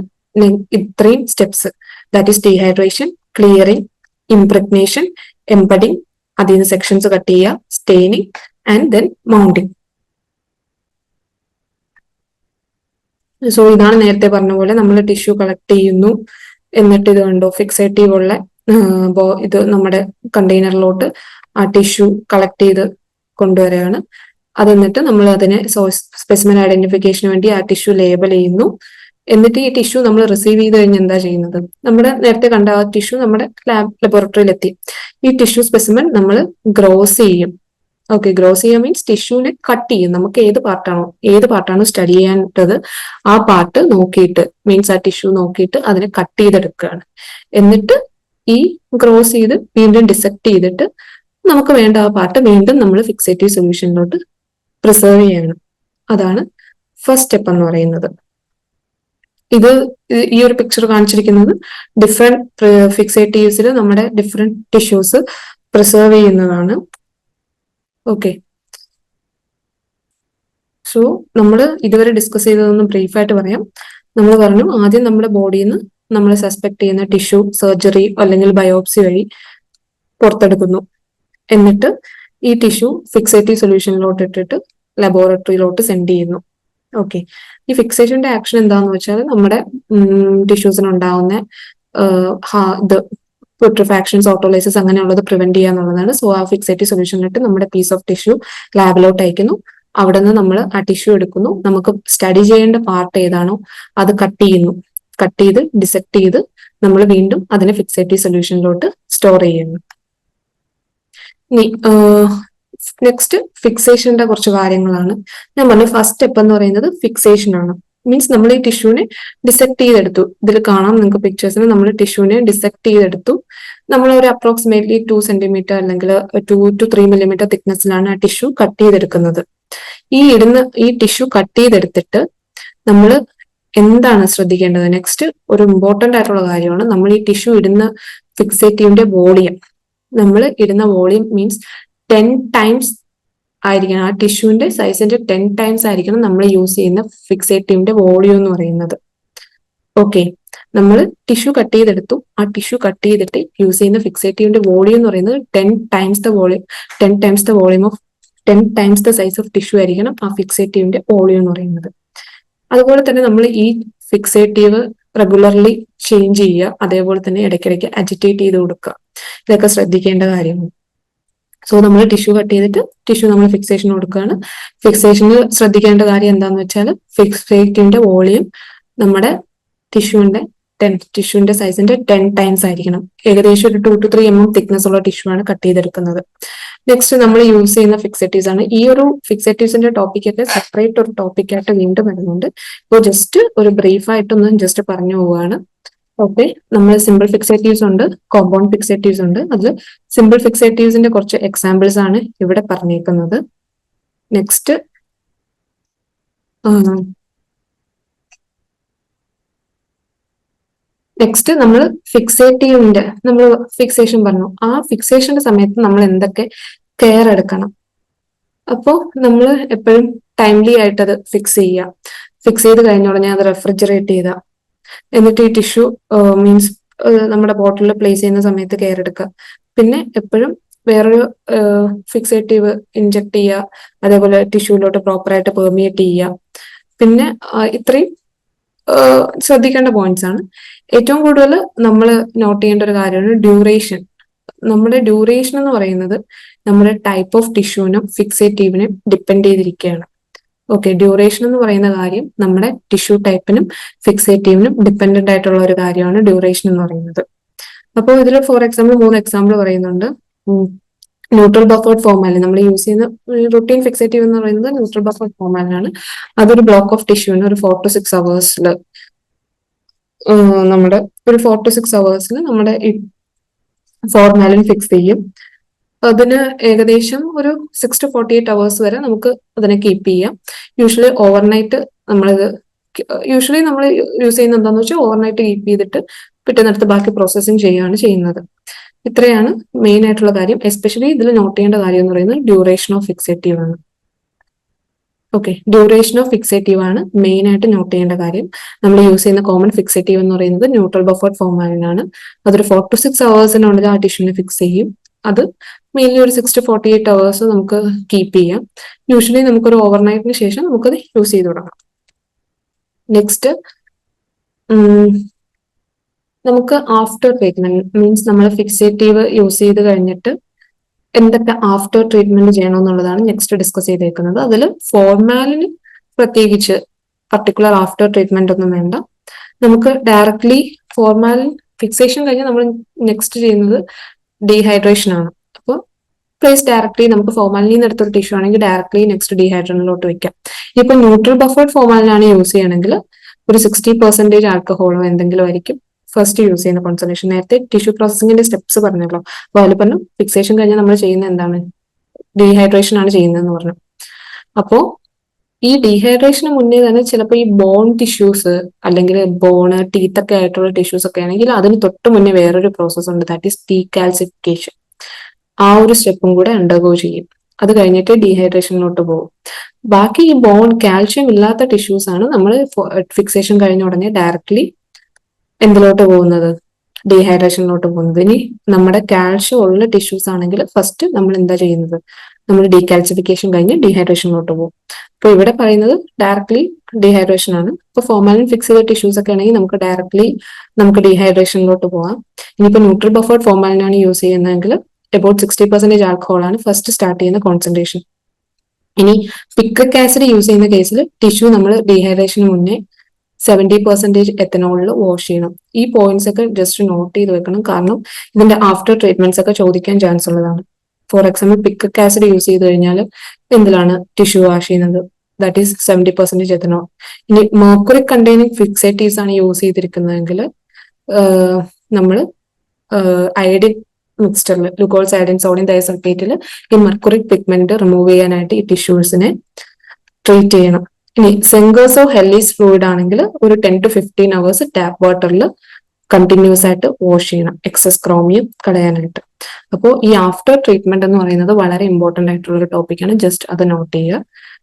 ഇത്രയും steps. That is dehydration, clearing, impregnation, embedding, അതിൽ നിന്ന് സെക്ഷൻസ് കട്ട് ചെയ്യുക, staining and then mounting. So ഇതാണ് നേരത്തെ പറഞ്ഞ പോലെ നമ്മൾ ടിഷ്യൂ കളക്ട് ചെയ്യുന്നു, എന്നിട്ട് ഇത് കണ്ടോ ഫിക്സേറ്റീവ് ഉള്ള ഇത് നമ്മുടെ കണ്ടെയ്നറിലോട്ട് ആ ടിഷ്യൂ കളക്ട് ചെയ്ത് കൊണ്ടുവരികയാണ്. അത് എന്നിട്ട് നമ്മൾ അതിനെ സ്പെസിമെൻ ഐഡന്റിഫിക്കേഷന് വേണ്ടി ആ ടിഷ്യൂ ലേബൽ ചെയ്യുന്നു. എന്നിട്ട് ഈ ടിഷ്യൂ നമ്മൾ റിസീവ് ചെയ്ത് കഴിഞ്ഞ് എന്താ ചെയ്യുന്നത്, നമ്മുടെ നേരത്തെ കണ്ട ആ ടിഷ്യൂ നമ്മുടെ ലബോറട്ടറിയിൽ എത്തി. ഈ ടിഷ്യൂ സ്പെസിമെൻ നമ്മൾ ഗ്രോസ് ചെയ്യും. ഓക്കെ, ഗ്രോസ് ചെയ്യുക മീൻസ് ടിഷ്യൂവിനെ കട്ട് ചെയ്യും. നമുക്ക് ഏത് പാർട്ടാണോ സ്റ്റഡി ചെയ്യാനുള്ളത് ആ പാർട്ട് നോക്കിയിട്ട്, മീൻസ് ആ ടിഷ്യൂ നോക്കിയിട്ട് അതിനെ കട്ട് ചെയ്തെടുക്കുകയാണ്. എന്നിട്ട് ഈ ഗ്രോസ് ചെയ്ത് വീണ്ടും ഡിസെക്ട് ചെയ്തിട്ട് നമുക്ക് വേണ്ട ആ പാർട്ട് വീണ്ടും നമ്മൾ ഫിക്സേറ്റീവ് സൊല്യൂഷനിലോട്ട് പ്രിസർവ് ചെയ്യണം. അതാണ് ഫസ്റ്റ് സ്റ്റെപ്പ് എന്ന് പറയുന്നത്. ഇത് ഈ ഒരു പിക്ചർ കാണിച്ചിരിക്കുന്നത് ഡിഫറെന്റ് ഫിക്സേറ്റീവ്സിൽ നമ്മുടെ ഡിഫറെന്റ് ടിഷ്യൂസ് പ്രിസർവ് ചെയ്യുന്നതാണ്. ഓക്കെ, സോ നമ്മൾ ഇതുവരെ ഡിസ്കസ് ചെയ്തതൊന്ന് ബ്രീഫായിട്ട് പറയാം. നമ്മൾ പറഞ്ഞു, ആദ്യം നമ്മുടെ ബോഡിയിൽ നിന്ന് നമ്മൾ സസ്പെക്ട് ചെയ്യുന്ന ടിഷ്യൂ സർജറി അല്ലെങ്കിൽ ബയോപ്സി വഴി പുറത്തെടുക്കുന്നു. എന്നിട്ട് ഈ ടിഷ്യൂ ഫിക്സേറ്റീവ് സൊല്യൂഷനിലോട്ട് ഇട്ടിട്ട് ലബോറട്ടറിയിലോട്ട് സെൻഡ് ചെയ്യുന്നു. ഓക്കെ, ഈ ഫിക്സേഷന്റെ ആക്ഷൻ എന്താന്ന് വെച്ചാൽ നമ്മുടെ ടിഷ്യൂസിന് ഉണ്ടാവുന്ന ഇത് പുട്രിഫാക്ഷൻസ്, ഓട്ടോലൈസിസ് അങ്ങനെയുള്ളത് പ്രിവെന്റ് ചെയ്യുക എന്നുള്ളതാണ്. സോ ആ ഫിക്സേറ്റീവ് സൊല്യൂഷനിലിട്ട് നമ്മുടെ പീസ് ഓഫ് ടിഷ്യൂ ലാബിലോട്ട് അയക്കുന്നു. അവിടെ നിന്ന് നമ്മൾ ആ ടിഷ്യൂ എടുക്കുന്നു. നമുക്ക് സ്റ്റഡി ചെയ്യേണ്ട പാർട്ട് ഏതാണോ അത് കട്ട് ചെയ്ത് ഡിസെക്ട് ചെയ്ത് നമ്മൾ വീണ്ടും അതിനെ ഫിക്സേറ്റീവ് സൊല്യൂഷനിലോട്ട് സ്റ്റോർ ചെയ്യുന്നു. നെക്സ്റ്റ് ഫിക്സേഷന്റെ കുറച്ച് കാര്യങ്ങളാണ്. ഞാൻ പറഞ്ഞു ഫസ്റ്റ് സ്റ്റെപ്പ് എന്ന് പറയുന്നത് ഫിക്സേഷൻ ആണ്. മീൻസ് നമ്മൾ ഈ ടിഷ്യൂവിനെ ഡിസെക്ട് ചെയ്തെടുത്തു. ഇതിൽ കാണാം നിങ്ങൾക്ക് പിക്ചേഴ്സിന്, നമ്മൾ ടിഷ്യൂവിനെ ഡിസെക്ട് ചെയ്തെടുത്തു. നമ്മൾ ഒരു അപ്രോക്സിമേറ്റ്ലി 2 സെന്റിമീറ്റർ അല്ലെങ്കിൽ 2 to 3 മില്ലിമീറ്റർ തിക്നെസ്സിലാണ് ആ ടിഷ്യൂ കട്ട് ചെയ്തെടുക്കുന്നത്. ഈ ടിഷ്യൂ കട്ട് ചെയ്തെടുത്തിട്ട് നമ്മൾ എന്താണ് ശ്രദ്ധിക്കേണ്ടത്, നെക്സ്റ്റ് ഒരു ഇമ്പോർട്ടന്റ് ആയിട്ടുള്ള കാര്യമാണ് നമ്മൾ ഈ ടിഷ്യൂ ഇടുന്ന ഫിക്സേറ്റീവിന്റെ വോളിയം. നമ്മൾ ഇടുന്ന വോളിയം മീൻസ് 10 ടൈംസ് ആയിരിക്കണം, ആ ടിഷ്യൂവിന്റെ സൈസിന്റെ 10 ടൈംസ് ആയിരിക്കണം നമ്മൾ യൂസ് ചെയ്യുന്ന ഫിക്സേറ്റീവിന്റെ വോളിയം എന്ന് പറയുന്നത്. ഓക്കെ, നമ്മൾ ടിഷ്യൂ കട്ട് ചെയ്തെടുത്തു. ആ ടിഷ്യൂ കട്ട് ചെയ്തിട്ട് യൂസ് ചെയ്യുന്ന ഫിക്സേറ്റീവിന്റെ വോളിയം എന്ന് പറയുന്നത് 10 times the size of tissue ആയിരിക്കണം ആ ഫിക്സേറ്റീവിന്റെ വോളിയം എന്ന് പറയുന്നത്. അതുപോലെ തന്നെ നമ്മൾ ഈ ഫിക്സേറ്റീവ് റെഗുലർലി ചേഞ്ച് ചെയ്യുക, അതേപോലെ തന്നെ ഇടയ്ക്കിടയ്ക്ക് അജിറ്റേറ്റ് ചെയ്ത് കൊടുക്കുക. ഇതൊക്കെ ശ്രദ്ധിക്കേണ്ട കാര്യമാണ്. സോ നമ്മൾ ടിഷ്യൂ കട്ട് ചെയ്തിട്ട് ടിഷ്യൂ നമ്മൾ ഫിക്സേഷൻ കൊടുക്കുകയാണ്. ഫിക്സേഷനിൽ ശ്രദ്ധിക്കേണ്ട കാര്യം എന്താന്ന് വെച്ചാൽ ഫിക്സേറ്റീവിന്റെ വോളിയം നമ്മുടെ ടിഷ്യൂവിന്റെ സൈസിന്റെ 10 ടൈംസ് ആയിരിക്കണം. ഏകദേശം ഒരു 2 to 3 mm തിക്നെസ് ഉള്ള ടിഷ്യൂ ആണ് കട്ട് ചെയ്തെടുക്കുന്നത്. നെക്സ്റ്റ് നമ്മൾ യൂസ് ചെയ്യുന്ന ഫിക്സേറ്റീവ്സ് ആണ്. ഈ ഒരു ഫിക്സേറ്റീവ്സിന്റെ ടോപ്പിക്കൊക്കെ സെപ്പറേറ്റ് ഒരു ടോപ്പിക്കായിട്ട് വീണ്ടും വരുന്നുണ്ട്. ഇപ്പോൾ ജസ്റ്റ് ഒരു ബ്രീഫായിട്ടൊന്ന് ജസ്റ്റ് പറഞ്ഞു പോവുകയാണ്. ഓക്കെ, നമ്മൾ സിമ്പിൾ ഫിക്സേറ്റീവ്സ് ഉണ്ട്, കോമ്പൗണ്ട് ഫിക്സേറ്റീവ്സ് ഉണ്ട്. അതിൽ സിമ്പിൾ ഫിക്സേറ്റീവ്സിന്റെ കുറച്ച് എക്സാമ്പിൾസ് ആണ് ഇവിടെ പറഞ്ഞേക്കുന്നത്. നെക്സ്റ്റ് നെക്സ്റ്റ് നമ്മൾ നമ്മൾ ഫിക്സേഷൻ പറഞ്ഞു. ആ ഫിക്സേഷന്റെ സമയത്ത് നമ്മൾ എന്തൊക്കെ കെയർ എടുക്കണം? അപ്പോൾ നമ്മൾ എപ്പോഴും ടൈംലി ആയിട്ട് അത് ഫിക്സ് ചെയ്യുക. ഫിക്സ് ചെയ്ത് കഴിഞ്ഞ ഉടനെ അത് റെഫ്രിജറേറ്റ് ചെയ്യുക. എന്നിട്ട് ഈ ടിഷ്യൂ മീൻസ് നമ്മുടെ ബോട്ടിലിൽ പ്ലേസ് ചെയ്യുന്ന സമയത്ത് കെയർ എടുക്കുക. പിന്നെ എപ്പോഴും വേറൊരു ഫിക്സേറ്റീവ് ഇൻജെക്ട് ചെയ്യുക. അതേപോലെ ടിഷ്യൂലോട്ട് പ്രോപ്പറായിട്ട് പെർമിയേറ്റ് ചെയ്യുക. പിന്നെ ഇത്രയും ശ്രദ്ധിക്കേണ്ട പോയിന്റ്സ് ആണ്. ഏറ്റവും കൂടുതൽ നമ്മൾ നോട്ട് ചെയ്യേണ്ട ഒരു കാര്യമാണ് ഡ്യൂറേഷൻ. നമ്മുടെ ഡ്യൂറേഷൻ എന്ന് പറയുന്നത് നമ്മുടെ ടൈപ്പ് ഓഫ് ടിഷ്യൂവിനും ഫിക്സേറ്റീവിനും ഡിപ്പെൻഡ് ചെയ്തിരിക്കുകയാണ്. ഓക്കെ, ഡ്യൂറേഷൻ എന്ന് പറയുന്ന കാര്യം നമ്മുടെ ടിഷ്യൂ ടൈപ്പിനും ഫിക്സേറ്റീവിനും ഡിപ്പെൻഡന്റ് ആയിട്ടുള്ള ഒരു കാര്യമാണ് ഡ്യൂറേഷൻ എന്ന് പറയുന്നത്. അപ്പോൾ ഇതിൽ ഫോർ എക്സാമ്പിൾ 3 എക്സാമ്പിൾ പറയുന്നുണ്ട്. ന്യൂട്രൽ ബഫേർഡ് ഫോർമാലിൻ നമ്മൾ യൂസ് ചെയ്യുന്ന റുട്ടീൻ ഫിക്സേറ്റീവ് എന്ന് പറയുന്നത് ന്യൂട്രൽ ബഫേർഡ് ഫോർമാലിനാണ്. അതൊരു ബ്ലോക്ക് ഓഫ് ടിഷ്യൂവിന് ഒരു 4 to 6 അവേഴ്സിൽ നമ്മുടെ നമ്മുടെ ഈ ഫോർമാലിൻ ഫിക്സ് ചെയ്യും. അതിന് ഏകദേശം ഒരു 6 to 48 അവേഴ്സ് വരെ നമുക്ക് അതിനെ കീപ്പ് ചെയ്യാം. യൂഷ്വലി ഓവർനൈറ്റ് നമ്മൾ യൂസ് ചെയ്യുന്നത് എന്താണെന്ന് വെച്ചാൽ ഓവർനൈറ്റ് കീപ്പ് ചെയ്തിട്ട് പിറ്റേന്നെടുത്ത് ബാക്കി പ്രോസസ്സിങ് ചെയ്യുകയാണ് ചെയ്യുന്നത്. ഇത്രയാണ് മെയിൻ ആയിട്ടുള്ള കാര്യം. എസ്പെഷ്യലി ഇതിൽ നോട്ട് ചെയ്യേണ്ട കാര്യം എന്ന് പറയുന്നത് ഡ്യൂറേഷൻ ഓഫ് ഫിക്സേറ്റീവ് ആണ്. ഓക്കെ, ഡ്യൂറേഷൻ ഓഫ് ഫിക്സേറ്റീവ് ആണ് മെയിൻ ആയിട്ട് നോട്ട് ചെയ്യേണ്ട കാര്യം. നമ്മൾ യൂസ് ചെയ്യുന്ന കോമൺ ഫിക്സേറ്റീവ് എന്ന് പറയുന്നത് ന്യൂട്രൽ ബഫേർഡ് ഫോർമാലിൻ ആണ്. അതൊരു 4 to 6 അവേഴ്സിനുള്ളിൽ ആ ടിഷ്യൂനെ ഫിക്സ് ചെയ്യും. അത് മെയിൻലി ഒരു 6 to 48 അവേഴ്സ് നമുക്ക് കീപ്പ് ചെയ്യാം. യൂഷ്വലി നമുക്കൊരു ഓവർനൈറ്റിന് ശേഷം നമുക്കത് യൂസ് ചെയ്ത് തുടങ്ങാം. നെക്സ്റ്റ് നമുക്ക് ആഫ്റ്റർ ട്രീറ്റ്മെന്റ് മീൻസ് നമ്മൾ ഫിക്സേറ്റീവ് യൂസ് ചെയ്ത് കഴിഞ്ഞിട്ട് എന്തൊക്കെ ആഫ്റ്റർ ട്രീറ്റ്മെന്റ് ചെയ്യണമെന്നുള്ളതാണ് നെക്സ്റ്റ് ഡിസ്കസ് ചെയ്തേക്കുന്നത്. അതിൽ ഫോർമാലിന് പ്രത്യേകിച്ച് പർട്ടിക്കുലർ ആഫ്റ്റർ ട്രീറ്റ്മെന്റ് ഒന്നും വേണ്ട. നമുക്ക് ഡയറക്ട്ലി ഫോർമാലിൻ ഫിക്സേഷൻ കഴിഞ്ഞ് നമ്മൾ നെക്സ്റ്റ് ചെയ്യുന്നത് ഡീഹൈഡ്രേഷൻ ആണ്. അപ്പോൾ പ്ലേസ് ഡയറക്ട്ലി നമുക്ക് ഫോർമാലിനിൽ നിന്ന് എടുത്തൊരു ടിഷ്യൂ ആണെങ്കിൽ ഡയറക്ട്ലി നെക്സ്റ്റ് ഡീഹൈഡ്രേഷനിലോട്ട് വെക്കാം. ഇപ്പൊ ന്യൂട്രൽ ബഫേർഡ് ഫോർമാലിനാണ് യൂസ് ചെയ്യണമെങ്കിൽ ഒരു 60% ആൽക്കഹോളോ എന്തെങ്കിലും ആയിരിക്കും ഫസ്റ്റ് യൂസ് ചെയ്യുന്ന കോൺസെൻട്രേഷൻ. നേരത്തെ ടിഷ്യൂ പ്രോസസിംഗിന്റെ സ്റ്റെപ്സ് പറഞ്ഞല്ലോ. അപ്പൊ അതിൽ പറഞ്ഞു ഫിക്സേഷൻ കഴിഞ്ഞാൽ നമ്മൾ ചെയ്യുന്ന എന്താണ്, ഡീഹൈഡ്രേഷൻ ആണ് ചെയ്യുന്നതെന്ന് പറഞ്ഞു. അപ്പോ ഈ ഡീഹൈഡ്രേഷന് മുന്നേ തന്നെ ചിലപ്പോൾ ഈ ബോൺ ടിഷ്യൂസ് അല്ലെങ്കിൽ ബോണ് ടീത്ത് ഒക്കെ ആയിട്ടുള്ള ടിഷ്യൂസ് ഒക്കെ ആണെങ്കിൽ അതിന് തൊട്ട് മുന്നേ വേറൊരു പ്രോസസ് ഉണ്ട്, ദാറ്റ് ഈസ് ഡീകാൽസിഫിക്കേഷൻ. ആ ഒരു സ്റ്റെപ്പും കൂടെ അണ്ടർഗോ ചെയ്യും. അത് കഴിഞ്ഞിട്ട് ഡീഹൈഡ്രേഷനിലോട്ട് പോകും. ബാക്കി ഈ ബോൺ കാൽഷ്യം ഇല്ലാത്ത ടിഷ്യൂസ് ആണ് നമ്മൾ ഫിക്സേഷൻ കഴിഞ്ഞ ഉടനെ ഡയറക്ട്ലി എന്തിലോട്ട് പോകുന്നത്, ഡീഹൈഡ്രേഷനിലോട്ട് പോകുന്നത്. ഇനി നമ്മുടെ കാൽഷ്യം ഉള്ള ടിഷ്യൂസ് ആണെങ്കിൽ ഫസ്റ്റ് നമ്മൾ എന്താ ചെയ്യുന്നത്, നമ്മൾ ഡീകാൽസിഫിക്കേഷൻ കഴിഞ്ഞ് ഡീഹൈഡ്രേഷനിലോട്ട് പോകും. അപ്പൊ ഇവിടെ പറയുന്നത് ഡയറക്ട്ലി ഡീഹൈഡ്രേഷൻ ആണ്. ഇപ്പൊ ഫോർമാലിൻ ഫിക്സ് ചെയ്ത ടിഷ്യൂസ് ഒക്കെ ആണെങ്കിൽ നമുക്ക് ഡീഹൈഡ്രേഷനിലോട്ട് പോകാം. ഇനിയിപ്പോ ന്യൂട്രൽ ബഫേർഡ് ഫോർമാലിനാണ് യൂസ് ചെയ്യുന്നതെങ്കിൽ അബൌട്ട് 60% ആൽക്കഹോൾ ആണ് ഫസ്റ്റ് സ്റ്റാർട്ട് ചെയ്യുന്ന കോൺസെൻട്രേഷൻ. ഇനി പിക്രിക് ആസിഡ് യൂസ് ചെയ്യുന്ന കേസിൽ ടിഷ്യൂ നമ്മൾ ഡീഹൈഡ്രേഷന് മുന്നേ 70% എത്തനോളിൽ വാഷ് ചെയ്യണം. ഈ പോയിന്റ്സ് ഒക്കെ ജസ്റ്റ് നോട്ട് ചെയ്ത് വെക്കണം, കാരണം ഇതിന്റെ ആഫ്റ്റർ ട്രീറ്റ്മെന്റ്സ് ഒക്കെ ചോദിക്കാൻ ചാൻസ് ഉള്ളതാണ്. For example picric acid use ചെയ്ത് കഴിഞ്ഞാൽ എന്തിലാണ് ടിഷ്യൂ വാഷ് ചെയ്യുന്നത്, ദാറ്റ് ഈസ് 70% എത്തനോൾ. ഇനി മെർക്കുറി കണ്ടെയ്നിങ് ഫിക്സേറ്റീവ്സ് ആണ് യൂസ് ചെയ്തിരിക്കുന്നതെങ്കിൽ നമ്മൾ അയഡിൻ മിക്സ്ചറിൽ ഗ്ലൂക്കോസ് അയഡിൻ സോഡിയം ഡൈസൾഫേറ്റിൽ ഈ മെർക്കുറിക് പിഗ്മെന്റ് റിമൂവ് ചെയ്യാനായിട്ട് ഈ ടിഷ്യൂസിനെ ട്രീറ്റ് ചെയ്യണം. ഇനി സെങ്കേഴ്സോ ഹെല്ലീസ് ഫ്ലൂയിഡ് ആണെങ്കിൽ ഒരു 10 to 15 അവേഴ്സ് ടാപ്പ് വാട്ടറിൽ കണ്ടിന്യൂസ് ആയിട്ട് വാഷ് ചെയ്യണം, എക്സസ് ക്രോമിയം കളയാനായിട്ട്. അപ്പോൾ ഈ ആഫ്റ്റർ ട്രീറ്റ്മെന്റ് എന്ന് പറയുന്നത് വളരെ ഇമ്പോർട്ടന്റ് ആയിട്ടുള്ള ഒരു ടോപ്പിക്കാണ്. ജസ്റ്റ് അത് നോട്ട് ചെയ്യുക.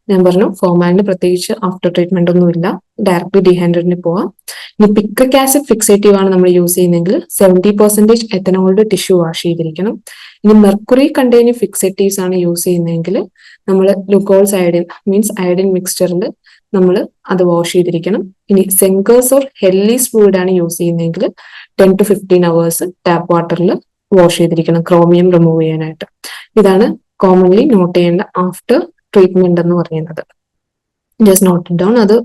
ഞാൻ പറഞ്ഞു ഫോർമാലിന് പ്രത്യേകിച്ച് ആഫ്റ്റർ ട്രീറ്റ്മെന്റ് ഒന്നും ഇല്ല, ഡയറക്ട്ലി ഡീഹൈഡ്രേഷന് പോവാം. ഇനി പിക്രിക് ആസിഡ് ഫിക്സേറ്റീവ് ആണ് നമ്മൾ യൂസ് ചെയ്യുന്നതെങ്കിൽ 70% എത്തനോളിന്റെ ടിഷ്യൂ വാഷ് ചെയ്തിരിക്കണം. ഇനി മെർക്കുറി കണ്ടെയ്നിങ് ഫിക്സേറ്റീവ്സ് ആണ് യൂസ് ചെയ്യുന്നതെങ്കിൽ നമ്മൾ ഗ്ലൂക്കോസ് അയഡിൻ മീൻസ് അയഡിൻ മിക്സ്ചറിൽ നമ്മൾ അത് വാഷ് ചെയ്തിരിക്കണം. ഇനി സെങ്കേഴ്സ് ഓർ ഹെല്ലീസ് ഫ്ലൂയിഡ് ആണ് യൂസ് ചെയ്യുന്നതെങ്കിൽ 10 to 15 അവേഴ്സ് ടാപ്പ് വാട്ടറിൽ വാഷ് ചെയ്തിരിക്കണം, ക്രോമിയം റിമൂവ് ചെയ്യാനായിട്ട്. ഇതാണ് കോമൺലി നോട്ട് ചെയ്യേണ്ട ആഫ്റ്റർ ട്രീറ്റ്മെന്റ് എന്ന് പറയുന്നത്. ജസ്റ്റ് നോട്ട് ഇറ്റ് ഡൗൺ, അത്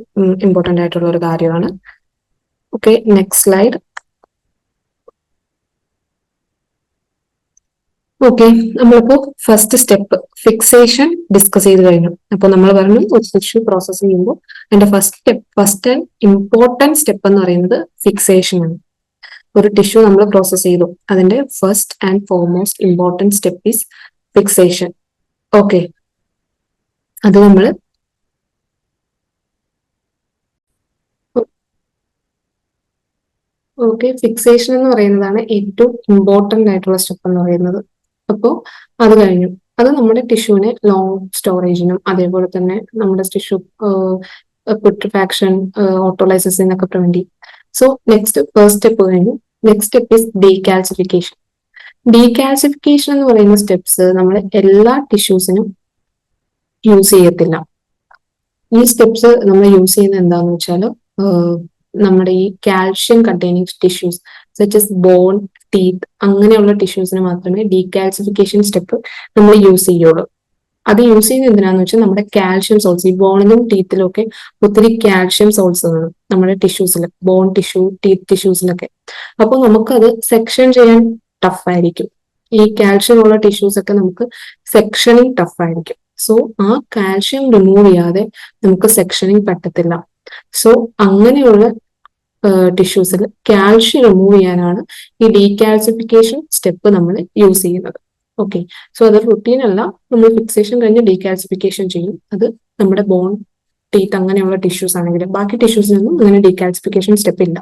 ഇമ്പോർട്ടന്റ് ആയിട്ടുള്ള ഒരു കാര്യമാണ്. Okay, next slide. ഓക്കെ, നമ്മളിപ്പോ ഫസ്റ്റ് സ്റ്റെപ്പ് ഫിക്സേഷൻ ഡിസ്കസ് ചെയ്ത് കഴിഞ്ഞു. അപ്പൊ നമ്മൾ പറഞ്ഞു ഒരു ടിഷ്യൂ പ്രോസസ് ചെയ്യുമ്പോൾ അതിന്റെ ഫസ്റ്റ് ആൻഡ് ഇമ്പോർട്ടന്റ് സ്റ്റെപ്പ് എന്ന് പറയുന്നത് ഫിക്സേഷൻ ആണ്. ഒരു ടിഷ്യൂ നമ്മൾ പ്രോസസ് ചെയ്തു, അതിന്റെ first and foremost important step is fixation. Okay, അത് നമ്മൾ ഓക്കെ, ഫിക്സേഷൻ എന്ന് പറയുന്നതാണ് ഏറ്റവും ഇമ്പോർട്ടന്റ് ആയിട്ടുള്ള സ്റ്റെപ്പ് എന്ന് പറയുന്നത്. അപ്പോൾ അത് കഴിഞ്ഞു. അത് നമ്മുടെ ടിഷ്യൂവിനെ ലോങ് സ്റ്റോറേജിനും അതേപോലെ തന്നെ നമ്മുടെ ടിഷ്യൂ പുട്രിഫാക്ഷൻ, ഓട്ടോലൈസിസ് എന്നൊക്കെ പ്രിവെന്റ് ചെയ്യും. സോ നെക്സ്റ്റ് ഫസ്റ്റ് സ്റ്റെപ്പ് കഴിഞ്ഞു. Next step is decalcification. Decalcification എന്ന് പറയുന്ന സ്റ്റെപ്സ് നമ്മൾ എല്ലാ ടിഷ്യൂസിനും യൂസ് ചെയ്യത്തില്ല. ഈ സ്റ്റെപ്സ് നമ്മൾ യൂസ് ചെയ്യുന്നത് എന്താന്ന് വെച്ചാൽ നമ്മുടെ ഈ calcium containing tissues such as bone, teeth അങ്ങനെയുള്ള ടിഷ്യൂസിന് മാത്രമേ ഡീകാൽസിഫിക്കേഷൻ സ്റ്റെപ്പ് നമ്മൾ യൂസ് ചെയ്യുള്ളൂ. അത് യൂസ് ചെയ്യുന്നത് എന്തിനാന്ന് വെച്ചാൽ നമ്മുടെ കാൽഷ്യം സോൾസ്, ഈ ബോണിലും ടീത്തിലും ഒക്കെ ഒത്തിരി കാൽഷ്യം സോൾസ് കാണും നമ്മുടെ ടിഷ്യൂസിൽ, ബോൺ ടിഷ്യൂ, ടീത്ത് ടിഷ്യൂസിലൊക്കെ. അപ്പോൾ നമുക്കത് സെക്ഷൻ ചെയ്യാൻ ടഫ് ആയിരിക്കും. ഈ കാൽഷ്യം ഉള്ള ടിഷ്യൂസ് ഒക്കെ നമുക്ക് സെക്ഷനിങ് ടഫ് ആയിരിക്കും. സോ ആ കാൽഷ്യം റിമൂവ് ചെയ്യാതെ നമുക്ക് സെക്ഷനിങ് പറ്റത്തില്ല. സോ അങ്ങനെയുള്ള ടിഷ്യൂസിൽ കാൽഷ്യം റിമൂവ് ചെയ്യാനാണ് ഈ ഡീകാൽസിഫിക്കേഷൻ സ്റ്റെപ്പ് നമ്മൾ യൂസ് ചെയ്യുന്നത്. ഓക്കെ, സോ അത് റുട്ടീൻ അല്ല, നമ്മൾ ഫിക്സേഷൻ കഴിഞ്ഞ് ഡീകാൽസിഫിക്കേഷൻ ചെയ്യും. അത് നമ്മുടെ ബോൺ, ടീത്ത് അങ്ങനെയുള്ള ടിഷ്യൂസ് ആണെങ്കിൽ. ബാക്കി ടിഷ്യൂസിനൊന്നും അങ്ങനെ ഡീകാൽസിഫിക്കേഷൻ സ്റ്റെപ്പ് ഇല്ല.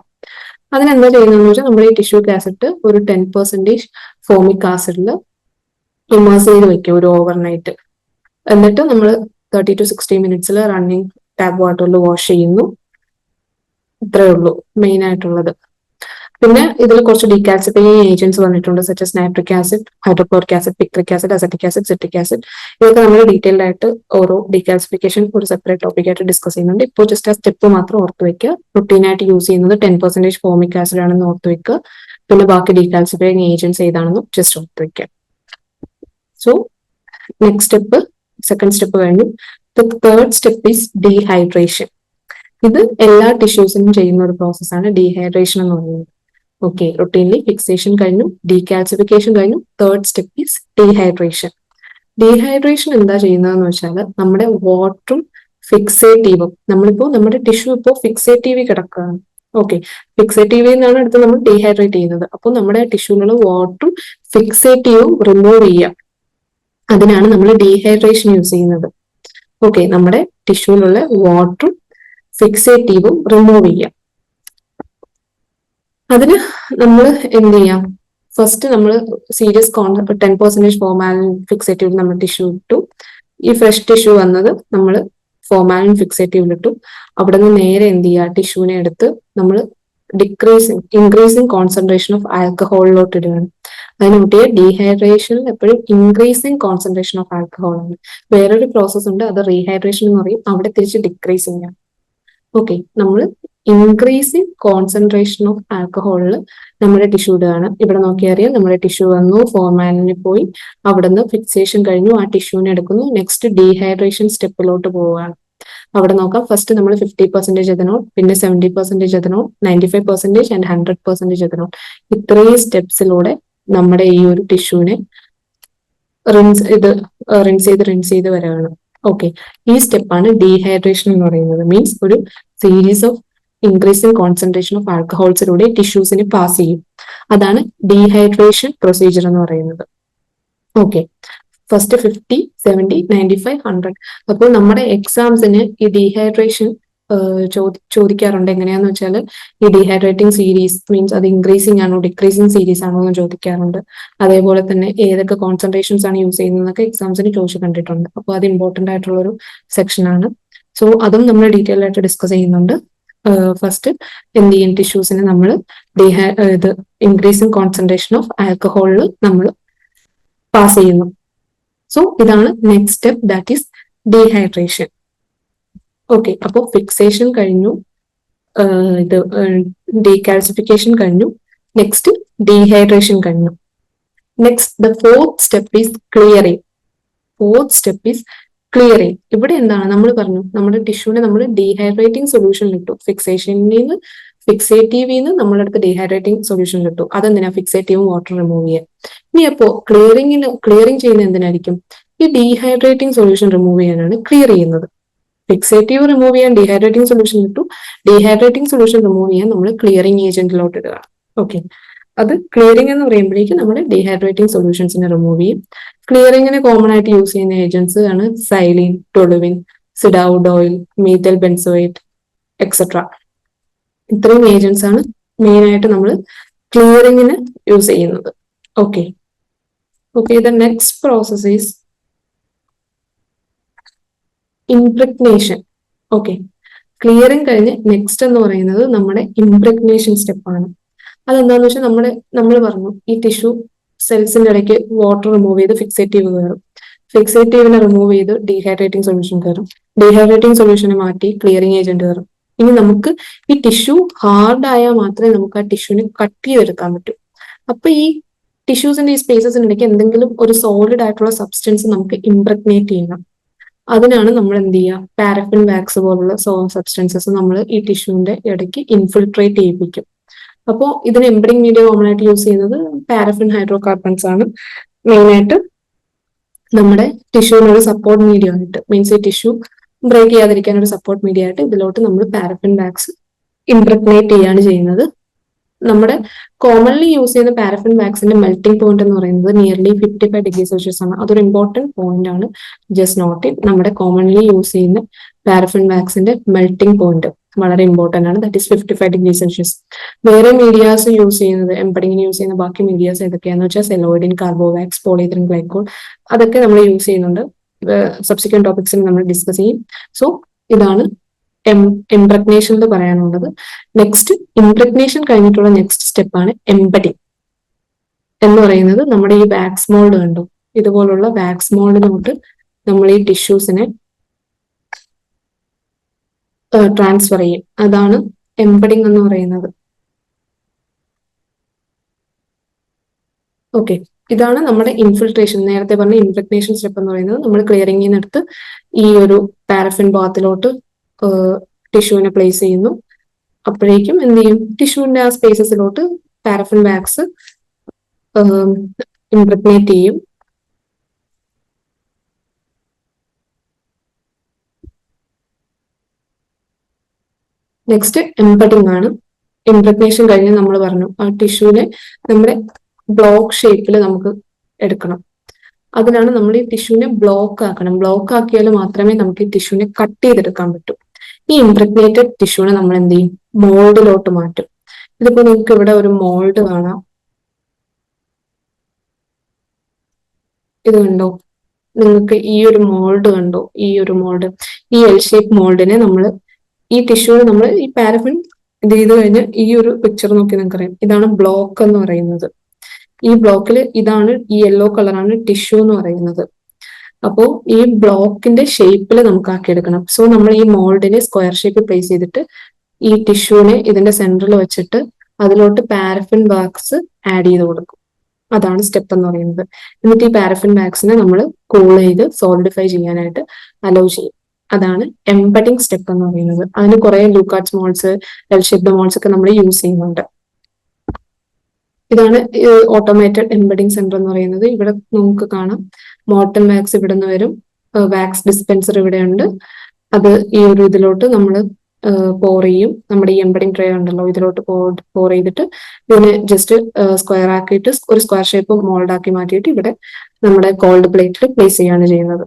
അതിനെന്താ ചെയ്യുന്നതെന്ന് വെച്ചാൽ നമ്മൾ ഈ ടിഷ്യൂ കാസറ്റ് ഒരു 10% ഫോമിക് ആസിഡിൽ ഇമേഴ്സ് ചെയ്ത് വെക്കും ഒരു ഓവർനൈറ്റ്. എന്നിട്ട് നമ്മൾ 30 to 60 മിനിറ്റ്സിൽ റണ്ണിങ് ടാപ്പ് വാട്ടറിൽ വാഷ് ചെയ്യുന്നു. ഇത്രയേ ഉള്ളൂ മെയിൻ ആയിട്ടുള്ളത്. പിന്നെ ഇതിൽ കുറച്ച് ഡീകാൽസിഫൈയിങ് ഏജന്റ്സ് വന്നിട്ടുണ്ട്, such as nitric acid, hydrochloric acid, picric acid, acetic acid, citric acid. ഇതൊക്കെ നമ്മൾ ഡീറ്റെയിൽഡ് ആയിട്ട് ഓരോ ഡീകാൽസിഫിക്കേഷൻ ഒരു സെപ്പറേറ്റ് ടോപ്പിക് ആയിട്ട് ഡിസ്കസ് ചെയ്യുന്നുണ്ട്. ഇപ്പോൾ ജസ്റ്റ് ആ സ്റ്റെപ്പ് മാത്രം ഓർത്ത് വെക്കുക. റുട്ടീനായിട്ട് യൂസ് ചെയ്യുന്നത് 10% ഫോമിക് ആസിഡ് ആണെന്ന് ഓർത്ത് വെക്കുക. പിന്നെ ബാക്കി ഡീകാൽസിഫൈയിങ് ഏജന്റ്സ് ഏതാണെന്നും ജസ്റ്റ് ഓർത്ത് വെക്കുക. So next step, second step കഴിഞ്ഞു. Third step is dehydration. ഇത് എല്ലാ ടിഷ്യൂസിനും ചെയ്യുന്ന ഒരു പ്രോസസ്സാണ് ഡീഹൈഡ്രേഷൻ എന്ന് പറയുന്നത്. ഓക്കെ, റുട്ടീൻലി ഫിക്സേഷൻ കഴിഞ്ഞു, ഡീകാൽസിഫിക്കേഷൻ കഴിഞ്ഞു. Third step is dehydration. Dehydration എന്താ ചെയ്യുന്നതെന്ന് വെച്ചാൽ നമ്മുടെ വാട്ടറും ഫിക്സേറ്റീവും, നമ്മളിപ്പോ നമ്മുടെ ടിഷ്യൂ ഇപ്പോൾ ഫിക്സേറ്റീവ് കിടക്കുകയാണ്. ഓക്കെ, ഫിക്സേറ്റീവിൽ നിന്നാണ് അടുത്ത് നമ്മൾ ഡീഹൈഡ്രേറ്റ് ചെയ്യുന്നത്. അപ്പോൾ നമ്മുടെ ടിഷ്യൂവിലുള്ള വാട്ടറും ഫിക്സേറ്റീവും റിമൂവ് ചെയ്യാം. അതിനാണ് നമ്മൾ ഡീഹൈഡ്രേഷൻ യൂസ് ചെയ്യുന്നത്. ഓക്കെ, നമ്മുടെ ടിഷ്യൂവിലുള്ള വാട്ടറും ഫിക്സേറ്റീവും റിമൂവ് ചെയ്യാം. അതിന് നമ്മൾ എന്ത് ചെയ്യാം? ഫസ്റ്റ് നമ്മൾ സീരിയസ് 10% ഫോർമാലിൻ ഫിക്സേറ്റീവ് നമ്മൾ ടിഷ്യൂ ഇട്ടു. ഈ ഫ്രഷ് ടിഷ്യൂ വന്നത് നമ്മൾ ഫോർമാലിൻ ഫിക്സേറ്റീവിൽ ഇട്ടു. അവിടെ നിന്ന് നേരെ എന്ത് ചെയ്യുക? ടിഷ്യൂവിനെ എടുത്ത് നമ്മൾ ഇൻക്രീസിങ് കോൺസെൻട്രേഷൻ ഓഫ് ആൽക്കഹോളിലോട്ട് ഇടുകയാണ്. അതിനൊട്ടിയ ഡീഹൈഡ്രേഷൻ എപ്പോഴും ഇൻക്രീസിങ് കോൺസെൻട്രേഷൻ ഓഫ് ആൽക്കഹോൾ ആണ്. വേറൊരു പ്രോസസ് ഉണ്ട്, അത് റീഹൈഡ്രേഷൻ എന്ന് പറയും. അവിടെ തിരിച്ച് ഡിക്രീസിങ് ആണ്. ഓക്കെ, നമ്മൾ ഇൻക്രീസിങ് കോൺസെൻട്രേഷൻ ഓഫ് ആൽക്കഹോളിൽ നമ്മുടെ ടിഷ്യൂ ഇടുകയാണ്. ഇവിടെ നോക്കിയറിയാം, നമ്മുടെ ടിഷ്യൂ വന്നു, ഫോർമാലിനിൽ പോയി, അവിടെ നിന്ന് ഫിക്സേഷൻ കഴിഞ്ഞു, ആ ടിഷ്യൂവിനെ എടുക്കുന്നു. നെക്സ്റ്റ് ഡീഹൈഡ്രേഷൻ സ്റ്റെപ്പിലോട്ട് പോവുകയാണ്. അവിടെ നോക്കാം, ഫസ്റ്റ് നമ്മൾ 50% എഥനോൾ, പിന്നെ 70% എഥനോൾ, 95% ആൻഡ് 100% എഥനോൾ. ഇത്രയും സ്റ്റെപ്സിലൂടെ നമ്മുടെ ഈ ഒരു ടിഷ്യൂവിനെ റിൻസ് ചെയ്ത് വരികയാണ്. ഓക്കെ, ഈ സ്റ്റെപ്പാണ് ഡീഹൈഡ്രേഷൻ എന്ന് പറയുന്നത്. മീൻസ് ഒരു series of increasing concentration of ആൽക്കഹോൾസിലൂടെ ടിഷ്യൂസിന് പാസ് ചെയ്യും. അതാണ് ഡീഹൈഡ്രേഷൻ പ്രൊസീജിയർ എന്ന് പറയുന്നത്. Okay, first 50, 70, 95, 100. അപ്പോൾ നമ്മുടെ എക്സാംസിന് ഈ ഡീഹൈഡ്രേഷൻ ചോദിക്കാറുണ്ട്. എങ്ങനെയാന്ന് വെച്ചാൽ ഈ ഡീഹൈഡ്രേറ്റിംഗ് സീരീസ് മീൻസ് അത് ഇൻക്രീസിങ് ആണോ ഡിക്രീസിങ് സീരീസ് ആണോ എന്ന് ചോദിക്കാറുണ്ട്. അതേപോലെ തന്നെ ഏതൊക്കെ കോൺസെൻട്രേഷൻസ് ആണ് യൂസ് ചെയ്യുന്നതൊക്കെ എക്സാംസിന് ചോദിച്ചു കണ്ടിട്ടുണ്ട്. അപ്പോൾ അത് ഇമ്പോർട്ടന്റ് ആയിട്ടുള്ള ഒരു സെക്ഷൻ ആണ്. സോ അതും നമ്മൾ ഡീറ്റെയിൽ ആയിട്ട് ഡിസ്കസ് ചെയ്യുന്നുണ്ട്. ഫസ്റ്റ് എന്ത് ചെയ്യും? ടിഷ്യൂസിനെ നമ്മൾ ഇത് ഇൻക്രീസിങ് കോൺസെൻട്രേഷൻ ഓഫ് ആൽക്കഹോളിൽ നമ്മൾ പാസ് ചെയ്യുന്നു. സോ ഇതാണ് next step, that is dehydration. Okay, അപ്പോൾ ഫിക്സേഷൻ കഴിഞ്ഞു, ഇത് ഡീകാൽസിഫിക്കേഷൻ കഴിഞ്ഞു, നെക്സ്റ്റ് ഡീഹൈഡ്രേഷൻ കഴിഞ്ഞു. Next the fourth step is clearing. Fourth step is clearing. ഇവിടെ എന്താണ് നമ്മൾ പറഞ്ഞു, നമ്മുടെ ടിഷ്യൂവിനെ നമ്മൾ ഡീഹൈഡ്രേറ്റിംഗ് സൊല്യൂഷനിൽ ഇട്ടു. ഫിക്സേറ്റീവിൽ നിന്ന് നമ്മളെടുത്ത് ഡീഹൈഡ്രേറ്റിംഗ് സൊല്യൂഷനിൽ ഇട്ടു. അതെന്തിനാ? ഫിക്സേറ്റീവും വാട്ടർ റിമൂവ് ചെയ്യാൻ. ഇനി അപ്പോ ക്ലിയറിംഗ് ചെയ്യുന്ന എന്തിനായിരിക്കും? ഈ ഡീഹൈഡ്രേറ്റിംഗ് സൊല്യൂഷൻ റിമൂവ് ചെയ്യാനാണ് ക്ലിയർ ചെയ്യുന്നത്. ഫിക്സേറ്റീവ് റിമൂവ് ചെയ്യാൻ ഡീഹൈഡ്രേറ്റിംഗ് സൊല്യൂഷൻ ഇട്ടു. ഡീഹൈഡ്രേറ്റിംഗ് സൊല്യൂഷൻ റിമൂവ് ചെയ്യാൻ നമ്മൾ ക്ലിയറിംഗ് ഏജന്റിലോട്ട് ഇടുക. ഓക്കെ, അത് ക്ലിയറിംഗ് എന്ന് പറയുമ്പോഴേക്കും നമ്മൾ ഡീഹൈഡ്രേറ്റിംഗ് സൊല്യൂഷൻസിനെ റിമൂവ് ചെയ്യും. ക്ലിയറിംഗിന് കോമൺ ആയിട്ട് യൂസ് ചെയ്യുന്ന ഏജൻസ് ആണ് xylene, toluene, cedarwood oil, methyl benzoate etcetera. ഇത്രയും ഏജൻസ് ആണ് മെയിൻ ആയിട്ട് നമ്മൾ ക്ലിയറിങ്ങിന് യൂസ് ചെയ്യുന്നത്. Okay okay the next process is impregnation. Okay, clearing കഴിഞ്ഞ് നെക്സ്റ്റ് എന്ന് പറയുന്നത് നമ്മുടെ ഇംപ്രഗ്നേഷൻ സ്റ്റെപ്പാണ്. അതെന്താന്ന് വെച്ചാൽ നമ്മൾ പറഞ്ഞു ഈ ടിഷ്യൂ സെൽസിന്റെ ഇടയ്ക്ക് വാട്ടർ റിമൂവ് ചെയ്ത് ഫിക്സേറ്റീവ് കയറും. ഫിക്സേറ്റീവിനെ റിമൂവ് ചെയ്ത് ഡീഹൈഡ്രേറ്റിംഗ് സൊല്യൂഷൻ കയറും. ഡീഹൈഡ്രേറ്റിംഗ് സൊല്യൂഷനെ മാറ്റി ക്ലിയറിംഗ് ഏജന്റ് കയറും. ഇനി നമുക്ക് ഈ ടിഷ്യൂ ഹാർഡ് ആയാൽ മാത്രമേ നമുക്ക് ആ ടിഷ്യൂവിനെ കട്ട് ചെയ്തെടുക്കാൻ പറ്റൂ. അപ്പൊ ഈ ടിഷ്യൂസിന്റെ ഈ സ്പേസസിന്റെ ഇടയ്ക്ക് എന്തെങ്കിലും ഒരു സോളിഡ് ആയിട്ടുള്ള സബ്സ്റ്റൻസ് നമുക്ക് ഇംപ്രഗ്നേറ്റ് ചെയ്യണം. അതിനാണ് നമ്മൾ എന്ത് ചെയ്യുക, പാരഫിൻ വാക്സ് പോലുള്ള സബ്സ്റ്റൻസസ് നമ്മൾ ഈ ടിഷ്യൂവിന്റെ ഇടയ്ക്ക് ഇൻഫിൽട്രേറ്റ് ചെയ്യിപ്പിക്കും. അപ്പോൾ ഇതിന് എംബഡിംഗ് മീഡിയ കോമൺ ആയിട്ട് യൂസ് ചെയ്യുന്നത് പാരഫിൻ ഹൈഡ്രോ കാർബൺസ് ആണ്. മെയിനായിട്ട് നമ്മുടെ ടിഷ്യൂവിനൊരു സപ്പോർട്ട് മീഡിയ ആയിട്ട്, മീൻസ് ഈ ടിഷ്യൂ ബ്രേക്ക് ചെയ്യാതിരിക്കാൻ ഒരു സപ്പോർട്ട് മീഡിയ ആയിട്ട് ഇതിലോട്ട് നമ്മൾ പാരഫിൻ വാക്സ് ഇംപ്രഗ്നേറ്റ് ചെയ്യാണ് ചെയ്യുന്നത്. നമ്മുടെ കോമൺലി യൂസ് ചെയ്യുന്ന പാരഫിൻ വാക്സിന്റെ മെൽറ്റിംഗ് പോയിന്റ് എന്ന് പറയുന്നത് നിയർലി 55°C ആണ്. അതൊരു ഇമ്പോർട്ടന്റ് പോയിന്റ് ആണ്. Just note it. നമ്മുടെ കോമൺലി യൂസ് ചെയ്യുന്ന പാരഫിൻ വാക്സിന്റെ മെൽറ്റിംഗ് പോയിന്റ് വളരെ ഇമ്പോർട്ടന്റ് ആണ്. That is 55°C. വേറെ മീഡിയാസ് യൂസ് ചെയ്യുന്നത്, എംബഡിങ്ങിന് യൂസ് ചെയ്യുന്ന ബാക്കി മീഡിയാസ് ഏതൊക്കെയാന്ന് വെച്ചാൽ സെലോയിഡിൻ, കാർബോവാക്സ്, പോളിയെത്തിലീൻ ഗ്ലൈക്കോൾ, അതൊക്കെ നമ്മൾ യൂസ് ചെയ്യുന്നുണ്ട്. സബ്സിക്വന്റ് ടോപ്പിക്സിൽ നമ്മൾ ഡിസ്കസ് ചെയ്യും. സോ ഇതാണ് ഇംപ്രഗ്നേഷൻ എന്ന് പറയാനുള്ളത്. നെക്സ്റ്റ് ഇംപ്രഗ്നേഷൻ കഴിഞ്ഞിട്ടുള്ള നെക്സ്റ്റ് സ്റ്റെപ്പാണ് എംബഡിങ് എന്ന് പറയുന്നത്. നമ്മുടെ ഈ വാക്സ് മോൾഡ് കണ്ടു, ഇതുപോലുള്ള വാക്സ് മോൾഡിലോട്ട് നമ്മൾ ഈ ടിഷ്യൂസിനെ ട്രാൻസ്ഫർ ചെയ്യും. അതാണ് എംബഡിങ് എന്ന് പറയുന്നത്. ഓക്കെ, ഇതാണ് നമ്മുടെ ഇൻഫിൽട്രേഷൻ. നേരത്തെ പറഞ്ഞ ഇംപ്രഗ്നേഷൻ സ്റ്റെപ്പ് എന്ന് പറയുന്നത് നമ്മൾ ക്ലിയറിംഗിനടുത്ത് ഈ ഒരു പാരഫിൻ ബാത്തിലോട്ട് ടിഷ്യൂവിനെ പ്ലേസ് ചെയ്യുന്നു. അപ്പോഴേക്കും എന്ത് ചെയ്യും, ടിഷ്യൂവിന്റെ ആ സ്പേസസിലോട്ട് പാരഫിൻ വാക്സ് ഇംപ്രഗ്നേറ്റ് ചെയ്യും. നെക്സ്റ്റ് എംബഡിങ് ആണ്. ഇംപ്രഗ്നേഷൻ കഴിഞ്ഞ് നമ്മൾ പറഞ്ഞു ആ ടിഷ്യൂവിനെ നമ്മുടെ ബ്ലോക്ക് ഷേപ്പിൽ നമുക്ക് എടുക്കണം. അതിനാണ് നമ്മൾ ഈ ടിഷ്യൂവിനെ ബ്ലോക്ക് ആക്കണം. ബ്ലോക്ക് ആക്കിയാൽ മാത്രമേ നമുക്ക് ഈ ടിഷ്യൂവിനെ കട്ട് ചെയ്തെടുക്കാൻ പറ്റൂ. ഈ ഇംപ്രഗ്നേറ്റഡ് ടിഷ്യൂവിനെ നമ്മൾ എന്ത് ചെയ്യും, മോൾഡിലോട്ട് മാറ്റും. ഇതിപ്പോ നിങ്ങൾക്ക് ഇവിടെ ഒരു മോൾഡ് കാണാം. ഇത് കണ്ടോ, നിങ്ങൾക്ക് ഈ ഒരു മോൾഡ് കണ്ടോ, ഈ ഒരു മോൾഡ്, ഈ എൽ ഷേപ്പ് മോൾഡിനെ നമ്മൾ ഈ ടിഷ്യൂവിനെ നമ്മൾ ഈ പാരഫിൻ ഇത് ചെയ്ത് കഴിഞ്ഞ് ഈ ഒരു പിക്ചർ നോക്കി നിങ്ങൾക്ക് അറിയാം, ഇതാണ് ബ്ലോക്ക് എന്ന് പറയുന്നത്. ഈ ബ്ലോക്കിൽ ഇതാണ്, ഈ യെല്ലോ കളറാണ് ടിഷ്യൂ എന്ന് പറയുന്നത്. അപ്പോൾ ഈ ബ്ലോക്കിന്റെ ഷേപ്പിൽ നമുക്ക് ആക്കിയെടുക്കണം. സോ നമ്മൾ ഈ മോൾഡിനെ സ്ക്വയർ ഷേപ്പിൽ പ്ലേസ് ചെയ്തിട്ട് ഈ ടിഷ്യൂവിനെ ഇതിന്റെ സെന്ററിൽ വെച്ചിട്ട് അതിലോട്ട് പാരഫിൻ വാക്സ് ആഡ് ചെയ്ത് കൊടുക്കും. അതാണ് സ്റ്റെപ്പ് എന്ന് പറയുന്നത്. എന്നിട്ട് ഈ പാരഫിൻ വാക്സിനെ നമ്മൾ കൂൾ ചെയ്ത് സോളിഡിഫൈ ചെയ്യാനായിട്ട് അലോ ചെയ്യും. അതാണ് എംബഡിങ് സ്റ്റെപ്പ് എന്ന് പറയുന്നത്. അതിന് കുറെ ലൂക്കാർട്സ് മോൾസ്, എൽ ഷേപ്ഡ് മോൾസ് ഒക്കെ നമ്മൾ യൂസ് ചെയ്യുന്നുണ്ട്. ഇതാണ് ഓട്ടോമേറ്റഡ് എംബഡിങ് സെന്റർ എന്ന് പറയുന്നത്. ഇവിടെ നമുക്ക് കാണാം മോട്ടൺ വാക്സ് ഇവിടെ നിന്ന് വരും, വാക്സ് ഡിസ്പെൻസർ ഇവിടെ ഉണ്ട്. അത് ഈ ഒരു ഇതിലോട്ട് നമ്മൾ പോർ ചെയ്യും. നമ്മുടെ ഈ എംബഡിങ് ട്രേ ഉണ്ടല്ലോ, ഇതിലോട്ട് പോർ ചെയ്തിട്ട് ഇതിനെ ജസ്റ്റ് സ്ക്വയർ ആക്കിയിട്ട് ഒരു സ്ക്വയർ ഷേപ്പ് മോൾഡ് ആക്കി മാറ്റിയിട്ട് ഇവിടെ നമ്മുടെ കോൾഡ് പ്ലേറ്റിൽ പ്ലേസ് ചെയ്യാണ് ചെയ്യുന്നത്.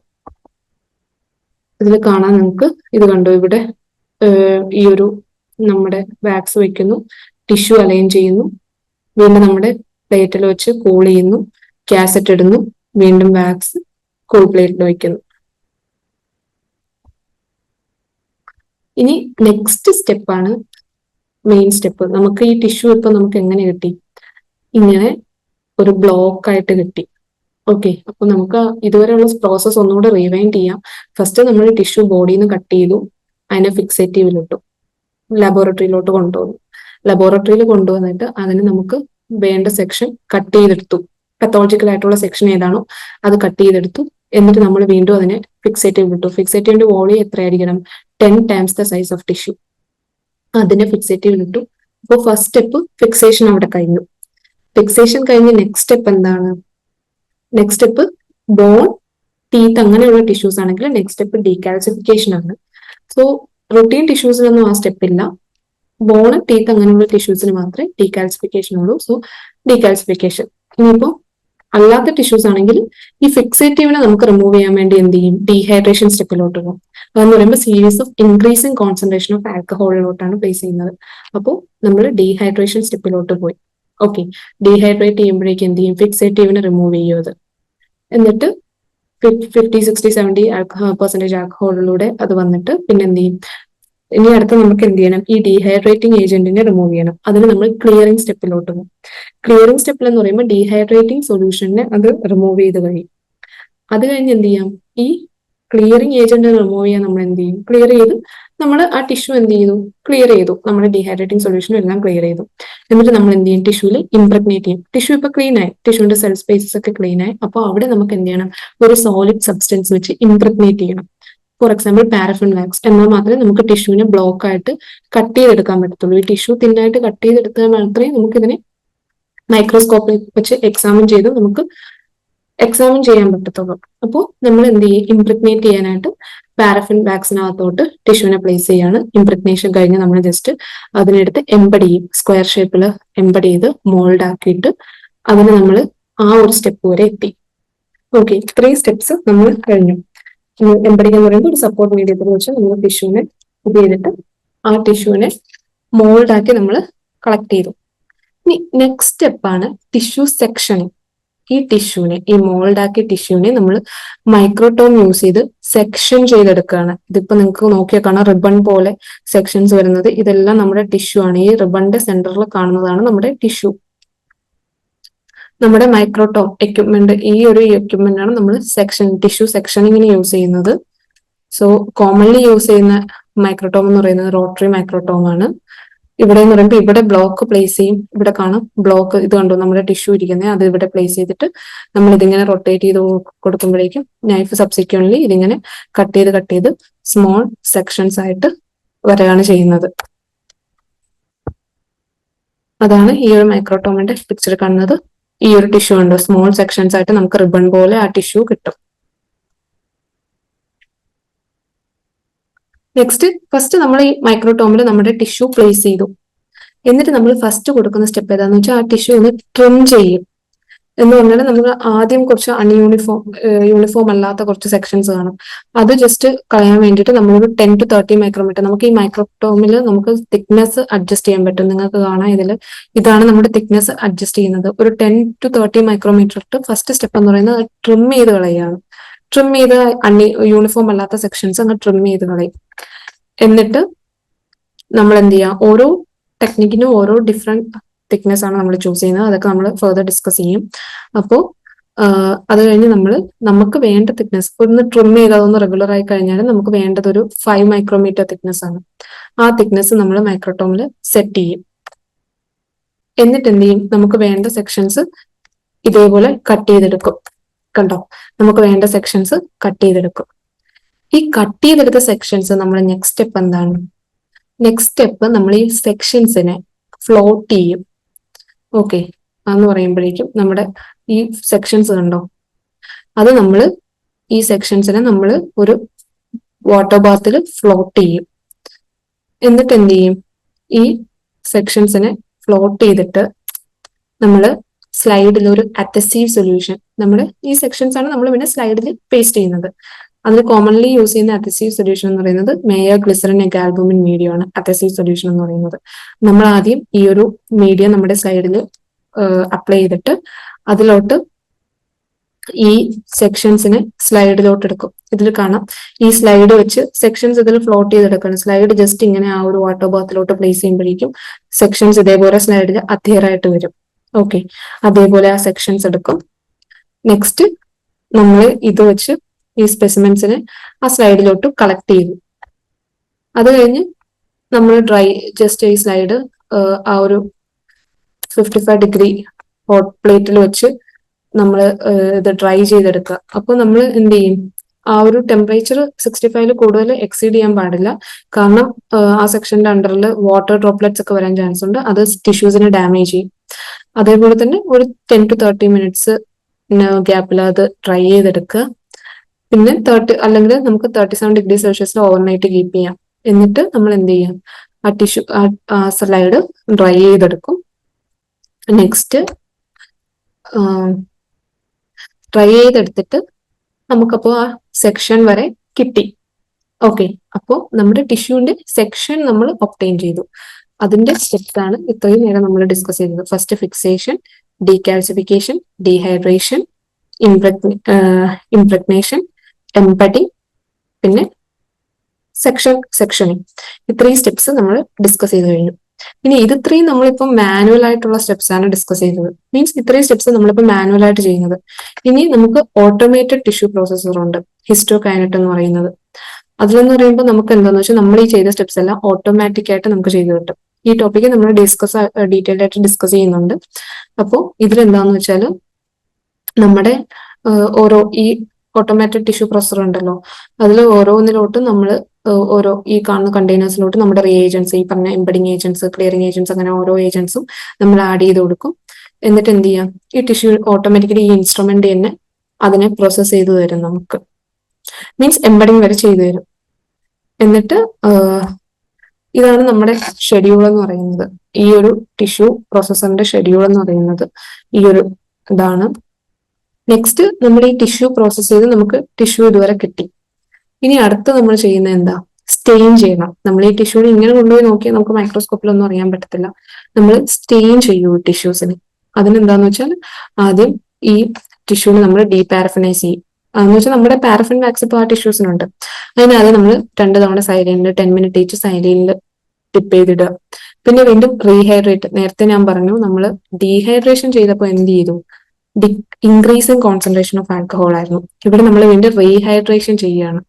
ഇതിൽ കാണാൻ നിങ്ങൾക്ക് ഇത് കണ്ടോ, ഇവിടെ ഈ ഒരു നമ്മുടെ വാക്സ് വെക്കുന്നു, ടിഷ്യൂ അലൈൻ ചെയ്യുന്നു, വീണ്ടും നമ്മുടെ പ്ലേറ്റിൽ വെച്ച് കൂൾ ചെയ്യുന്നു, കാസറ്റ് ഇടുന്നു, വീണ്ടും വാക്സ് കൂൾ പ്ലേറ്റിൽ വയ്ക്കുന്നു. ഇനി നെക്സ്റ്റ് സ്റ്റെപ്പാണ് മെയിൻ സ്റ്റെപ്പ്. നമുക്ക് ഈ ടിഷ്യൂ ഇപ്പൊ നമുക്ക് എങ്ങനെ കിട്ടി, ഇങ്ങനെ ഒരു ബ്ലോക്ക് ആയിട്ട് കിട്ടി. ഓക്കെ, അപ്പൊ നമുക്ക് ഇതുവരെയുള്ള പ്രോസസ് ഒന്നുകൂടെ റീവൈൻഡ് ചെയ്യാം. ഫസ്റ്റ് നമ്മൾ ടിഷ്യൂ ബോഡിയിൽ നിന്ന് കട്ട് ചെയ്തു, അതിനെ ഫിക്സേറ്റീവിലിട്ടു, ലബോറട്ടറിയിലോട്ട് കൊണ്ടുവന്നു. ലബോറട്ടറിയിൽ കൊണ്ടുവന്നിട്ട് അതിന് നമുക്ക് വേണ്ട സെക്ഷൻ കട്ട് ചെയ്തെടുത്തു. പത്തോളജിക്കൽ ആയിട്ടുള്ള സെക്ഷൻ ഏതാണോ അത് കട്ട് ചെയ്തെടുത്തു. എന്നിട്ട് നമ്മൾ വീണ്ടും അതിനെ ഫിക്സേറ്റീവ് ഇട്ടു. ഫിക്സേറ്റീവിന്റെ volume എത്രയായിരിക്കണം, 10 times the size of tissue. അതിനെ ഫിക്സേറ്റീവിൽ ഇട്ടു. അപ്പോൾ ഫസ്റ്റ് സ്റ്റെപ്പ് ഫിക്സേഷൻ അവിടെ കഴിഞ്ഞു. ഫിക്സേഷൻ കഴിഞ്ഞ് നെക്സ്റ്റ് സ്റ്റെപ്പ് എന്താണ്, നെക്സ്റ്റ് സ്റ്റെപ്പ് ബോൺ, ടീത്ത് അങ്ങനെയുള്ള ടിഷ്യൂസ് ആണെങ്കിൽ നെക്സ്റ്റ് സ്റ്റെപ്പ് ഡീകാൽസിഫിക്കേഷൻ ആണ്. സോ റൊട്ടീൻ ടിഷ്യൂസിനൊന്നും ആ സ്റ്റെപ്പ് ഇല്ല. ബോൺ, ടീത്ത് അങ്ങനെയുള്ള ടിഷ്യൂസിന് മാത്രമേ ഡീകാൽസിഫിക്കേഷൻ ഉള്ളൂ. സോ ഡീകാൽസിഫിക്കേഷൻ. ഇനിയിപ്പോ അല്ലാത്ത ടിഷ്യൂസ് ആണെങ്കിൽ ഈ ഫിക്സേറ്റീവിനെ നമുക്ക് റിമൂവ് ചെയ്യാൻ വേണ്ടി എന്ത് ചെയ്യും, ഡീഹൈഡ്രേഷൻ സ്റ്റെപ്പിലോട്ട് പോകും. അതെന്ന് പറയുമ്പോൾ series of increasing concentration of ആൽക്കഹോളിലോട്ടാണ് പ്ലേസ് ചെയ്യുന്നത്. അപ്പോൾ നമ്മൾ ഡീഹൈഡ്രേഷൻ സ്റ്റെപ്പിലോട്ട് പോയി. ഓക്കെ, ഡീഹൈഡ്രേറ്റ് ചെയ്യുമ്പോഴേക്ക് എന്ത് ചെയ്യും, ഫിക്സേറ്റീവിനെ റിമൂവ് ചെയ്യും അത്. എന്നിട്ട് 50-60-70% ആൽക്കഹോളിലൂടെ അത് വന്നിട്ട് പിന്നെ എന്ത് ചെയ്യും, ഇനി അടുത്ത് നമുക്ക് എന്ത് ചെയ്യണം, ഈ ഡീഹൈഡ്രേറ്റിംഗ് ഏജന്റിനെ റിമൂവ് ചെയ്യണം. അതിന് നമ്മൾ ക്ലിയറിംഗ് സ്റ്റെപ്പിലോട്ട് പോകും. ക്ലിയറിംഗ് സ്റ്റെപ്പിൽ എന്ന് പറയുമ്പോൾ ഡീഹൈഡ്രേറ്റിംഗ് സൊല്യൂഷനെ അത് റിമൂവ് ചെയ്ത് കഴിയും. അത് കഴിഞ്ഞ് എന്ത് ചെയ്യാം, ഈ ക്ലിയറിംഗ് ഏജന്റ് റിമൂവ് ചെയ്യാൻ നമ്മൾ എന്ത് ചെയ്യും, ക്ലിയർ ചെയ്ത് നമ്മൾ ആ ടിഷ്യൂ എന്ത് ചെയ്തു, ക്ലിയർ ചെയ്തു, നമ്മുടെ ഡീഹൈഡ്രേറ്റിംഗ് സൊല്യൂഷനും എല്ലാം ക്ലിയർ ചെയ്തു. എന്നിട്ട് നമ്മൾ എന്ത് ചെയ്യും, ടിഷ്യൂവിൽ ഇംപ്രഗ്നേറ്റ് ചെയ്യും. ടിഷ്യൂ ഇപ്പൊ ക്ലീൻ ആയി, ടിഷ്യൂവിന്റെ സെൽ സ്പേസസ് ഒക്കെ ക്ലീൻ ആയി. അപ്പോൾ അവിടെ നമുക്ക് എന്ത് ചെയ്യണം, ഒരു സോളിഡ് സബ്സ്റ്റൻസ് വെച്ച് ഇംപ്രഗ്നേറ്റ് ചെയ്യണം. For example paraffin wax. എന്നാൽ മാത്രമേ നമുക്ക് ടിഷ്യൂവിനെ ബ്ലോക്ക് ആയിട്ട് കട്ട് ചെയ്തെടുക്കാൻ പറ്റത്തുള്ളൂ. ഈ ടിഷ്യൂ തിന്നായിട്ട് കട്ട് ചെയ്തെടുത്താൽ മാത്രമേ നമുക്ക് ഇതിനെ മൈക്രോസ്കോപ്പിൽ വെച്ച് എക്സാമിൻ ചെയ്യാൻ പറ്റത്തുള്ളൂ. അപ്പോൾ നമ്മൾ എന്ത് ചെയ്യും, ഇംപ്രഗ്നേറ്റ് ചെയ്യാനായിട്ട് പാരഫിൻ വാക്സിനകത്തോട്ട് ടിഷ്യൂവിനെ പ്ലേസ് ചെയ്യാണ്. ഇംപ്രഗ്നേഷൻ കഴിഞ്ഞ് നമ്മൾ ജസ്റ്റ് അതിനെടുത്ത് എംബഡ് ചെയ്യും. സ്ക്വയർ ഷേപ്പിൽ എംബഡ് ചെയ്ത് മോൾഡ് ആക്കിയിട്ട് അതിന് നമ്മൾ ആ ഒരു സ്റ്റെപ്പ് വരെ എത്തി. ഓക്കെ, ഇത്രയും സ്റ്റെപ്സ് നമ്മൾ കഴിഞ്ഞു. എംബഡിങ് എന്ന് പറയുമ്പോൾ ഒരു സപ്പോർട്ട് മീഡിയത്തിൽ വെച്ച് നമ്മൾ ടിഷ്യൂവിനെ ഇത് ചെയ്തിട്ട് ആ ടിഷ്യൂവിനെ മോൾഡ് ആക്കി നമ്മൾ കളക്ട് ചെയ്തു. ഇനി നെക്സ്റ്റ് സ്റ്റെപ്പാണ് ടിഷ്യൂ സെക്ഷനിങ്. ഈ മോൾഡ് ആക്കിയ ടിഷ്യൂവിനെ നമ്മൾ മൈക്രോടോം യൂസ് ചെയ്ത് സെക്ഷൻ ചെയ്തെടുക്കുകയാണ്. ഇതിപ്പോ നിങ്ങൾക്ക് നോക്കിയാൽ കാണാം റിബൺ പോലെ സെക്ഷൻസ് വരുന്നത്. ഇതെല്ലാം നമ്മുടെ ടിഷ്യൂ ആണ്. ഈ റിബണിന്റെ സെന്ററിൽ കാണുന്നതാണ് നമ്മുടെ ടിഷ്യൂ. നമ്മുടെ മൈക്രോടോം എക്യുപ്മെന്റ്, ഈ ഒരു എക്യുപ്മെന്റ് ആണ് നമ്മൾ ടിഷ്യൂ സെക്ഷനിങ്ങിന് യൂസ് ചെയ്യുന്നത്. സോ കോമൺലി യൂസ് ചെയ്യുന്ന മൈക്രോടോം എന്ന് പറയുന്നത് റോട്ടറി മൈക്രോടോം ആണ്. ഇവിടെ എന്ന് പറയുമ്പോൾ ഇവിടെ ബ്ലോക്ക് പ്ലേസ് ചെയ്യും. ഇവിടെ കാണും ബ്ലോക്ക്, ഇത് കണ്ടു നമ്മുടെ ടിഷ്യൂ ഇരിക്കുന്നത്, അത് ഇവിടെ പ്ലേസ് ചെയ്തിട്ട് നമ്മൾ ഇതിങ്ങനെ റൊട്ടേറ്റ് ചെയ്ത് കൊടുക്കുമ്പോഴേക്കും നൈഫ് സബ്സിക്വന്റ്ലി ഇതിങ്ങനെ കട്ട് ചെയ്ത് സ്മോൾ സെക്ഷൻസ് ആയിട്ട് വരികയാണ് ചെയ്യുന്നത്. അതാണ് ഈ ഒരു മൈക്രോടോമിന്റെ പിക്ചർ കാണുന്നത്. ഈ ഒരു ടിഷ്യൂ ഉണ്ട്, സ്മോൾ സെക്ഷൻസ് ആയിട്ട് നമുക്ക് റിബൺ പോലെ ആ ടിഷ്യൂ കിട്ടും. നെക്സ്റ്റ്, ഫസ്റ്റ് നമ്മൾ ഈ മൈക്രോടോമിൽ നമ്മുടെ ടിഷ്യൂ പ്ലേസ് ചെയ്തു. എന്നിട്ട് നമ്മൾ ഫസ്റ്റ് കൊടുക്കുന്ന സ്റ്റെപ്പ് ഏതാന്ന് വെച്ചാൽ ആ ടിഷ്യൂ ഒന്ന് ട്രിം ചെയ്യും. എന്ന് പറഞ്ഞാൽ നമ്മൾ ആദ്യം കുറച്ച് യൂണിഫോം അല്ലാത്ത കുറച്ച് സെക്ഷൻസ് കാണും. അത് ജസ്റ്റ് കളയാൻ വേണ്ടിയിട്ട് നമ്മളൊരു 10 to 30 മൈക്രോമീറ്റർ, നമുക്ക് ഈ മൈക്രോടോമിൽ നമുക്ക് തിക്നെസ് അഡ്ജസ്റ്റ് ചെയ്യാൻ പറ്റും. നിങ്ങൾക്ക് കാണാം ഇതിൽ, ഇതാണ് നമ്മുടെ തിക്നെസ് അഡ്ജസ്റ്റ് ചെയ്യുന്നത്. ഒരു 10 to 30 മൈക്രോമീറ്റർ ഇട്ട് ഫസ്റ്റ് സ്റ്റെപ്പ് എന്ന് പറയുന്നത് ട്രിം ചെയ്ത് കളയാണ്. ട്രിം ചെയ്ത് യൂണിഫോം അല്ലാത്ത സെക്ഷൻസ് അങ്ങ് ട്രിം ചെയ്ത് കളയും. എന്നിട്ട് നമ്മൾ എന്ത് ചെയ്യാം, ഓരോ ടെക്നിക്കിനും ഓരോ ഡിഫറെന്റ് തിക്നെസ് ആണ് നമ്മൾ ചൂസ് ചെയ്യുന്നത്. അതൊക്കെ നമ്മൾ ഫെർദർ ഡിസ്കസ് ചെയ്യും. അപ്പോൾ അത് കഴിഞ്ഞ് നമുക്ക് വേണ്ട തിക്നെസ് ഒന്ന് ട്രിം ചെയ്ത് അതൊന്ന് റെഗുലർ ആയി കഴിഞ്ഞാൽ നമുക്ക് വേണ്ടത് ഒരു 5 മൈക്രോമീറ്റർ തിക്നെസ് ആണ്. ആ തിക്നെസ് നമ്മൾ മൈക്രോടോമിൽ സെറ്റ് ചെയ്യും. എന്നിട്ട് എന്ത് ചെയ്യും, നമുക്ക് വേണ്ട സെക്ഷൻസ് ഇതേപോലെ കട്ട് ചെയ്തെടുക്കും. കണ്ടോ, നമുക്ക് വേണ്ട സെക്ഷൻസ് കട്ട് ചെയ്തെടുക്കും. ഈ കട്ട് ചെയ്തെടുത്ത സെക്ഷൻസ് നമ്മൾ നെക്സ്റ്റ് സ്റ്റെപ്പ് എന്താണ്, നെക്സ്റ്റ് സ്റ്റെപ്പ് നമ്മൾ ഈ സെക്ഷൻസിനെ ഫ്ലോട്ട് ചെയ്യും. ഓക്കെ, എന്ന് പറയുമ്പോഴേക്കും നമ്മുടെ ഈ സെക്ഷൻസ് കണ്ടോ, അത് ഈ സെക്ഷൻസിനെ നമ്മൾ ഒരു വാട്ടർ ബാത്തിൽ ഫ്ലോട്ട് ചെയ്യും. എന്നിട്ട് എന്ത് ചെയ്യും, ഈ സെക്ഷൻസിനെ ഫ്ലോട്ട് ചെയ്തിട്ട് നമ്മൾ സ്ലൈഡിൽ ഒരു അത്തസീവ് സൊല്യൂഷൻ, ഈ സെക്ഷൻസ് ആണ് നമ്മൾ പിന്നെ സ്ലൈഡിൽ പേസ്റ്റ് ചെയ്യുന്നത്. അതിൽ കോമൺലി യൂസ് ചെയ്യുന്ന അത്തസീവ് സൊല്യൂഷൻ എന്ന് പറയുന്നത് മേയർ ഗ്ലിസറിൻ എഗാൽബുമിൻ മീഡിയം ആണ്. അത്തസീവ് സൊല്യൂഷൻ എന്ന് പറയുന്നത് നമ്മൾ ആദ്യം ഈ ഒരു മീഡിയം നമ്മുടെ സൈഡിൽ അപ്ലൈ ചെയ്തിട്ട് അതിലോട്ട് ഈ സെക്ഷൻസിനെ സ്ലൈഡിലോട്ട് എടുക്കും. ഇതിൽ കാണാം ഈ സ്ലൈഡ് വെച്ച് സെക്ഷൻസ് ഇതിൽ ഫ്ലോട്ട് ചെയ്തെടുക്കണം. സ്ലൈഡ് ജസ്റ്റ് ഇങ്ങനെ ആ ഒരു വാട്ടർ ബാത്തിലോട്ട് പ്ലേസ് ചെയ്യുമ്പോഴേക്കും സെക്ഷൻസ് ഇതേപോലെ സ്ലൈഡിൽ അധിയർ ആയിട്ട് വരും. ഓക്കെ, അതേപോലെ ആ സെക്ഷൻസ് എടുക്കും. നെക്സ്റ്റ് നമ്മൾ ഇത് വെച്ച് ഈ സ്പെസിമെൻസിനെ ആ സ്ലൈഡിലോട്ട് കളക്ട് ചെയ്തു. അത് കഴിഞ്ഞ് നമ്മൾ ജസ്റ്റ് ഈ സ്ലൈഡ് ആ ഒരു 55 ഡിഗ്രി ഹോട്ട് പ്ലേറ്റിൽ വെച്ച് നമ്മൾ ഇത് ഡ്രൈ ചെയ്തെടുക്കുക. അപ്പോൾ നമ്മൾ എന്ത് ചെയ്യും, ആ ഒരു ടെമ്പറേച്ചർ 65 കൂടുതൽ എക്സീഡ് ചെയ്യാൻ പാടില്ല. കാരണം ആ സെക്ഷന്റെ അണ്ടറിൽ വാട്ടർ ഡ്രോപ്ലെറ്റ്സ് ഒക്കെ വരാൻ ചാൻസ് ഉണ്ട്. അത് ടിഷ്യൂസിനെ ഡാമേജ് ചെയ്യും. അതേപോലെ തന്നെ ഒരു 10 to 30 മിനിറ്റ്സ് ഗ്യാപ്പിൽ അത് ഡ്രൈ ചെയ്തെടുക്കുക. പിന്നെ അല്ലെങ്കിൽ നമുക്ക് 37 ഡിഗ്രി സെൽഷ്യസിൽ ഓവർനൈറ്റ് കീപ്പ് ചെയ്യാം. എന്നിട്ട് നമ്മൾ എന്ത് ചെയ്യാം, ആ ടിഷ്യൂ ആ സ്ലൈഡ് ഡ്രൈ ചെയ്തെടുക്കും. നെക്സ്റ്റ് ട്രൈ ചെയ്തെടുത്തിട്ട് നമുക്കപ്പോൾ ആ സെക്ഷൻ വരെ കിട്ടി. ഓക്കെ, അപ്പോൾ നമ്മുടെ ടിഷ്യൂവിന്റെ സെക്ഷൻ നമ്മൾ ഒബ്റ്റെയിൻ ചെയ്തു. അതിന്റെ സ്റ്റെപ്സ് ആണ് ഇത്രയും നേരം നമ്മൾ ഡിസ്കസ് ചെയ്തത്. First fixation, decalcification, dehydration, impregnation, embedding, പിന്നെ സെക്ഷനിങ്. ഇത്രയും സ്റ്റെപ്സ് നമ്മൾ ഡിസ്കസ് ചെയ്ത് കഴിഞ്ഞു. ഇനി ഇത് ഇത്രയും നമ്മളിപ്പോ മാനുവൽ ആയിട്ടുള്ള സ്റ്റെപ്സ് ആണ് ഡിസ്കസ് ചെയ്തത്. മീൻസ് ഇത്രയും സ്റ്റെപ്സ് നമ്മളിപ്പോ മാനുവൽ ആയിട്ട് ചെയ്യുന്നത്. ഇനി നമുക്ക് ഓട്ടോമേറ്റഡ് ടിഷ്യൂ പ്രോസസ്സർ ഉണ്ട്, ഹിസ്റ്റോകൈനറ്റ് എന്ന് പറയുന്നത്. അതിലെന്ന് പറയുമ്പോൾ നമുക്ക് എന്താണെന്ന് വെച്ചാൽ നമ്മൾ ഈ ചെയ്ത സ്റ്റെപ്സ് എല്ലാം ഓട്ടോമാറ്റിക് ആയിട്ട് നമുക്ക് ചെയ്ത് കിട്ടും. ഈ ടോപ്പിക്ക് നമ്മൾ ഡീറ്റെയിൽഡ് ആയിട്ട് ഡിസ്കസ് ചെയ്യുന്നുണ്ട്. അപ്പോൾ ഇതിലെന്താന്ന് വെച്ചാൽ നമ്മുടെ ഓരോ ഈ ഓട്ടോമാറ്റഡ് ടിഷ്യൂ പ്രോസസ്സർ ഉണ്ടല്ലോ, അതിൽ ഓരോന്നിലോട്ടും നമ്മൾ ഓരോ ഈ കാണുന്ന കണ്ടെയ്നേഴ്സിലോട്ട് നമ്മുടെ റിയേജൻസ്, ഈ പറഞ്ഞ എംബഡിങ് ഏജൻസ്, ക്ലിയറിംഗ് ഏജൻസ്, അങ്ങനെ ഓരോ ഏജൻസും നമ്മൾ ആഡ് ചെയ്ത് കൊടുക്കും. എന്നിട്ട് എന്ത് ചെയ്യാം, ഈ ടിഷ്യൂ ഓട്ടോമാറ്റിക്കലി ഈ ഇൻസ്ട്രുമെന്റ് തന്നെ അതിനെ പ്രോസസ് ചെയ്ത് തരും നമുക്ക്. മീൻസ് എംബഡിങ് വരെ ചെയ്തു തരും. എന്നിട്ട് ഇതാണ് നമ്മുടെ ഷെഡ്യൂൾ എന്ന് പറയുന്നത്. ഈ ഒരു ടിഷ്യൂ പ്രോസസ്സറിന്റെ ഷെഡ്യൂൾ എന്ന് പറയുന്നത് ഈ ഒരു ഇതാണ്. നെക്സ്റ്റ് നമ്മൾ ഈ ടിഷ്യൂ പ്രോസസ് ചെയ്ത് നമുക്ക് ടിഷ്യൂ ഇതുവരെ കിട്ടി. ഇനി അടുത്ത് നമ്മൾ ചെയ്യുന്നത് എന്താ, സ്റ്റെയിൻ ചെയ്യണം. നമ്മൾ ഈ ടിഷ്യൂവിനെ ഇങ്ങനെ കൊണ്ടുപോയി നോക്കിയാൽ നമുക്ക് മൈക്രോസ്കോപ്പിലൊന്നും അറിയാൻ പറ്റത്തില്ല. നമ്മൾ സ്റ്റെയിൻ ചെയ്യൂ ടിഷ്യൂസിന്. അതിനെന്താന്ന് വെച്ചാൽ ആദ്യം ഈ ടിഷ്യൂവിന് നമ്മൾ ഡീപാരഫിനൈസ് ചെയ്യും. അതെന്ന് വെച്ചാൽ നമ്മുടെ പാരഫിൻ വാക്സ് ഇപ്പോൾ ആ ടിഷ്യൂസിനുണ്ട്. അതിനാദ്യം നമ്മൾ 2 തവണ സൈലീനിൽ 10 മിനിറ്റ് ഈച്ച് സൈലീനിൽ ടിപ്പ് ചെയ്തിടുക. പിന്നെ വീണ്ടും റീഹൈഡ്രേറ്റ്. നേരത്തെ ഞാൻ പറഞ്ഞു നമ്മൾ ഡീഹൈഡ്രേഷൻ ചെയ്തപ്പോൾ എന്ത് ചെയ്തു, ഇൻക്രീസിങ് കോൺസെൻട്രേഷൻ ഓഫ് ആൽക്കഹോൾ ആയിരുന്നു. ഇവിടെ നമ്മൾ വീണ്ടും റീഹൈഡ്രേഷൻ ചെയ്യുകയാണ്.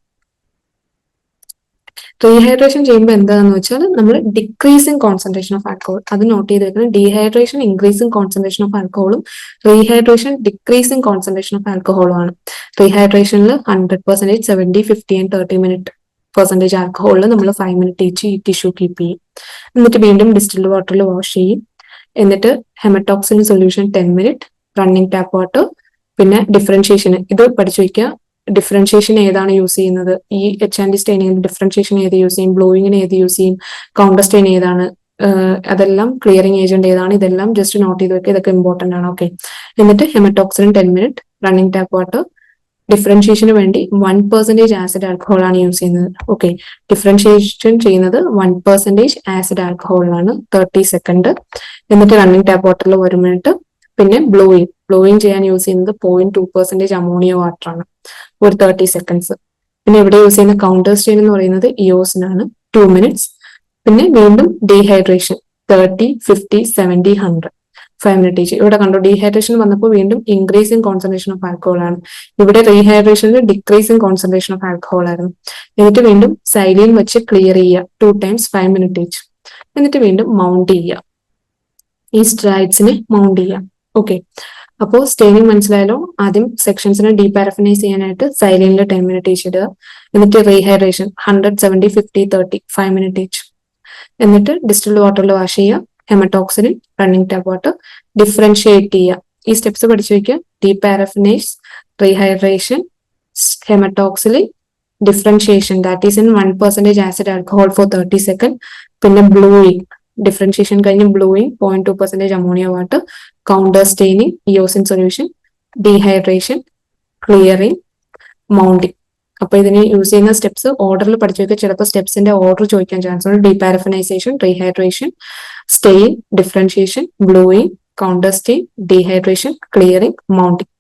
റീഹൈഡ്രേഷൻ ചെയ്യുമ്പോൾ എന്താണെന്ന് വെച്ചാൽ നമ്മൾ ഡിക്രീസിങ് കോൺസെൻട്രേഷൻ ഓഫ് ആൽക്കഹോൾ, അത് നോട്ട് ചെയ്ത് വെക്കണം. ഡീഹൈഡ്രേഷൻ ഇൻക്രീസിങ് കോൺസെൻട്രേഷൻ ഓഫ് ആൽക്കഹോളും റീഹൈഡ്രേഷൻ ഡിക്രീസിങ് കോൺസെൻട്രേഷൻ ഓഫ് ആൽക്കഹോളും ആണ്. റീഹൈഡ്രേഷനിൽ 100%, 70, 50 ആൻഡ് 30 മിനിറ്റ് പെർസെൻറ്റേജ് ആൽക്കഹോളിൽ നമ്മൾ 5 മിനിറ്റ് ഈച്ച് ഈ ടിഷ്യൂ കീപ്പ് ചെയ്യും. എന്നിട്ട് വീണ്ടും ഡിസ്റ്റിൽഡ് വാട്ടറിൽ വാഷ് ചെയ്യും. എന്നിട്ട് hematoxylin solution 10 minute, running tap water, പിന്നെ ഡിഫറൻഷിയേഷന് ഇത് പഠിച്ചു വയ്ക്കുക. ഡിഫറൻഷിയേഷൻ ഏതാണ് യൂസ് ചെയ്യുന്നത്, ഈ HND സ്റ്റെയിനിങ്ങിന് ഡിഫറൻഷിയേഷൻ ഏത് യൂസ് ചെയ്യും, ബ്ലോയിങ്ങിന് ഏത് യൂസ് ചെയ്യും, കൗണ്ടർ സ്റ്റെയിൻ ഏതാണ്, അതെല്ലാം ക്ലിയറിംഗ് ഏജന്റ് ഏതാണ്, ഇതെല്ലാം ജസ്റ്റ് നോട്ട് ചെയ്ത് വെക്കുക. ഇതൊക്കെ ഇമ്പോർട്ടന്റ് ആണ്. ഓക്കെ, എന്നിട്ട് ഹെമറ്റോക്സിൻ 10 മിനിറ്റ്, റണ്ണിങ് ടാപ്പ് വാട്ടർ. ഡിഫറൻഷിയേഷന് വേണ്ടി 1% ആസിഡ് ആൽക്കഹോൾ ആണ് യൂസ് ചെയ്യുന്നത്. ഓക്കെ, ഡിഫറൻഷിയേഷൻ ചെയ്യുന്നത് 1% ആസിഡ് ആൽക്കഹോളിലാണ് 30 സെക്കൻഡ്. എന്നിട്ട് റണ്ണിങ് ടാപ്പ് വാട്ടറിൽ 1 മിനിറ്റ്. പിന്നെ ബ്ലോയിങ് ചെയ്യാൻ യൂസ് ചെയ്യുന്നത് 0.2% അമോണിയ വാട്ടർ ആണ്, ഒരു 30 സെക്കൻഡ്സ്. പിന്നെ ഇവിടെ യൂസ് ചെയ്യുന്ന കൗണ്ടർ സ്റ്റെയിൻ എന്ന് പറയുന്നത് ഇയോസിനാണ്, 2 മിനിറ്റ്സ്. പിന്നെ വീണ്ടും ഡീഹൈഡ്രേഷൻ 30, 50, 70, 100, 5 മിനിറ്റ് ഈച്ച്. ഇവിടെ കണ്ടു, ഡീഹൈഡ്രേഷൻ വന്നപ്പോൾ വീണ്ടും ഇൻക്രീസിങ് കോൺസെൻട്രേഷൻ ഓഫ് ആൽക്കഹോൾ ആണ്. ഇവിടെ റീഹൈഡ്രേഷനിൽ ഡിക്രീസിങ് കോൺസെൻട്രേഷൻ ഓഫ് ആൽക്കഹോൾ ആയിരുന്നു. എന്നിട്ട് വീണ്ടും സൈലീൻ വെച്ച് ക്ലിയർ ചെയ്യുക 2 times, 5 മിനിറ്റ് ഈച്ച്. എന്നിട്ട് വീണ്ടും മൗണ്ട് ചെയ്യുക, ഈ സ്ട്രൈഡ്സിനെ മൗണ്ട് ചെയ്യുക. ഓക്കെ, അപ്പോൾ സ്റ്റെയിനിങ് മനസ്സിലായാലോ. ആദ്യം സെക്ഷൻസിനെ ഡീപാരഫിനൈസ് ചെയ്യാനായിട്ട് സൈലീനിൽ 10 മിനിറ്റ് ഈച്ച് ഇടുക. എന്നിട്ട് റീഹൈഡ്രേഷൻ 100, 70, 50, 30, 5 മിനിറ്റ് ഈച്ച്. എന്നിട്ട് ഡിസ്റ്റിൽഡ് വാട്ടറിൽ വാഷ് ചെയ്യുക. Hematoxylin, running tap water, differentiate ചെയ്യുക. ഈ സ്റ്റെപ്സ് പഠിച്ചു വയ്ക്കുക. Deparaffinize, rehydration, hematoxylin, differentiation that is in 1% acid alcohol for 30 second. പിന്നെ ബ്ലൂയിങ്, ഡിഫറൻഷിയേഷൻ കഴിഞ്ഞ് bluing 0.2% ammonia water, counter staining, eosin solution, dehydration, clearing, mounting. അപ്പൊ ഇതിന് യൂസ് ചെയ്യുന്ന സ്റ്റെപ്സ് ഓർഡറിൽ പഠിച്ചു വെക്കുക. ചിലപ്പോൾ സ്റ്റെപ്സിന്റെ ഓർഡർ ചോദിക്കാൻ ചാൻസ് ഉണ്ട്. Deparaffinization, rehydration, stain, differentiation, bluing, counter stain, dehydration, clearing, mounting.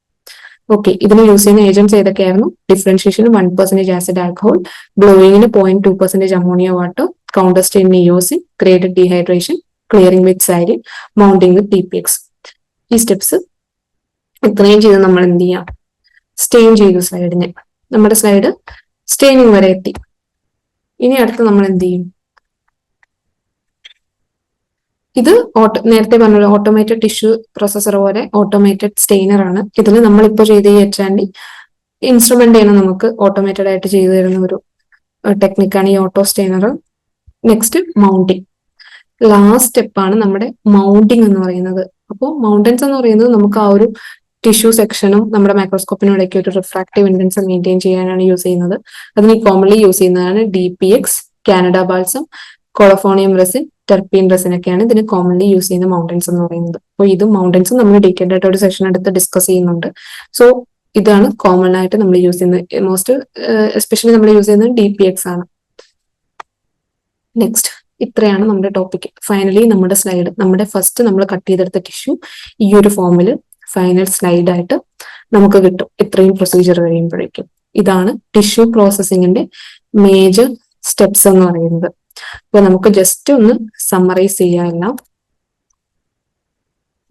Okay, ഇതിന് യൂസ് ചെയ്യുന്ന ഏജൻസ് ഏതൊക്കെയായിരുന്നു? ഡിഫറൻഷിയേഷന് 1% ആസിഡ് ആൽക്കഹോൾ, ബ്ലൂയിങ്ങിന് 0.2% ammonia water, counter stain eosin, graded dehydration, clearing with xylene, mounting with TPX. ഈ സ്റ്റെപ്സ് ഇത്രയും ചെയ്ത് നമ്മൾ എന്ത് ചെയ്യാം, സ്റ്റെയിൻ ചെയ്തു സ്ലൈഡിനെ. നമ്മുടെ സ്ലൈഡ് സ്റ്റെയിനിങ് വരെ എത്തി. ഇനി അടുത്ത് നമ്മൾ എന്ത് ചെയ്യും, ഇത് നേരത്തെ പറഞ്ഞ ഓട്ടോമേറ്റഡ് ടിഷ്യൂ പ്രോസസർ പോലെ ഓട്ടോമേറ്റഡ് സ്റ്റെയിനർ ആണ്. ഇതിൽ നമ്മളിപ്പോൾ ചെയ്ത ഈ HND ഇൻസ്ട്രുമെന്റ് ആണ് നമുക്ക് ഓട്ടോമേറ്റഡ് ആയിട്ട് ചെയ്തു തരുന്ന ഒരു ടെക്നിക്കാണ് ഈ auto stainer. Next mounting, last സ്റ്റെപ്പാണ് നമ്മുടെ മൗണ്ടിങ് എന്ന് പറയുന്നത്. അപ്പോൾ മൗണ്ടൻസ് എന്ന് പറയുന്നത് നമുക്ക് ആ ഒരു ടിഷ്യൂ സെക്ഷനും നമ്മുടെ മൈക്രോസ്കോപ്പിനും ഇടയ്ക്ക് ഒരു റിഫ്രാക്റ്റീവ് ഇൻഡൻസ് മെയിൻറ്റെയിൻ ചെയ്യാനാണ് യൂസ് ചെയ്യുന്നത്. അതിന് കോമൺലി യൂസ് ചെയ്യുന്നതാണ് DPX, Canada balsam, colophonium resin, terpene resin ഒക്കെയാണ് ഇതിന് കോമൺലി യൂസ് ചെയ്യുന്ന മൗണ്ടൻസ് എന്ന് പറയുന്നത്. അപ്പോൾ ഇത് മൗണ്ടൻസ് നമ്മൾ ഡീറ്റെയിൽഡ് ആയിട്ട് ഒരു സെഷൻ എടുത്ത് ഡിസ്കസ് ചെയ്യുന്നുണ്ട്. സോ ഇതാണ് കോമൺ ആയിട്ട് നമ്മൾ യൂസ് ചെയ്യുന്നത്. മോസ്റ്റ് എസ്പെഷ്യലി നമ്മൾ യൂസ് ചെയ്യുന്നത് DPX ആണ്. നെക്സ്റ്റ്, ഇത്രയാണ് നമ്മുടെ ടോപ്പിക്. ഫൈനലി നമ്മുടെ സ്ലൈഡ്, നമ്മുടെ ഫസ്റ്റ് നമ്മൾ കട്ട് ചെയ്തെടുത്ത ടിഷ്യൂ ഈ ഒരു ഫോമിൽ ഫൈനൽ സ്ലൈഡ് ആയിട്ട് നമുക്ക് കിട്ടും. ഇത്രയും പ്രൊസീജിയർ കഴിയുമ്പോഴേക്കും ഇതാണ് ടിഷ്യൂ പ്രോസസ്സിങ്ങിന്റെ മേജർ സ്റ്റെപ്സ് എന്ന് പറയുന്നത്. അപ്പൊ നമുക്ക് ജസ്റ്റ് ഒന്ന് സമ്മറൈസ് ചെയ്യാമെല്ലാം.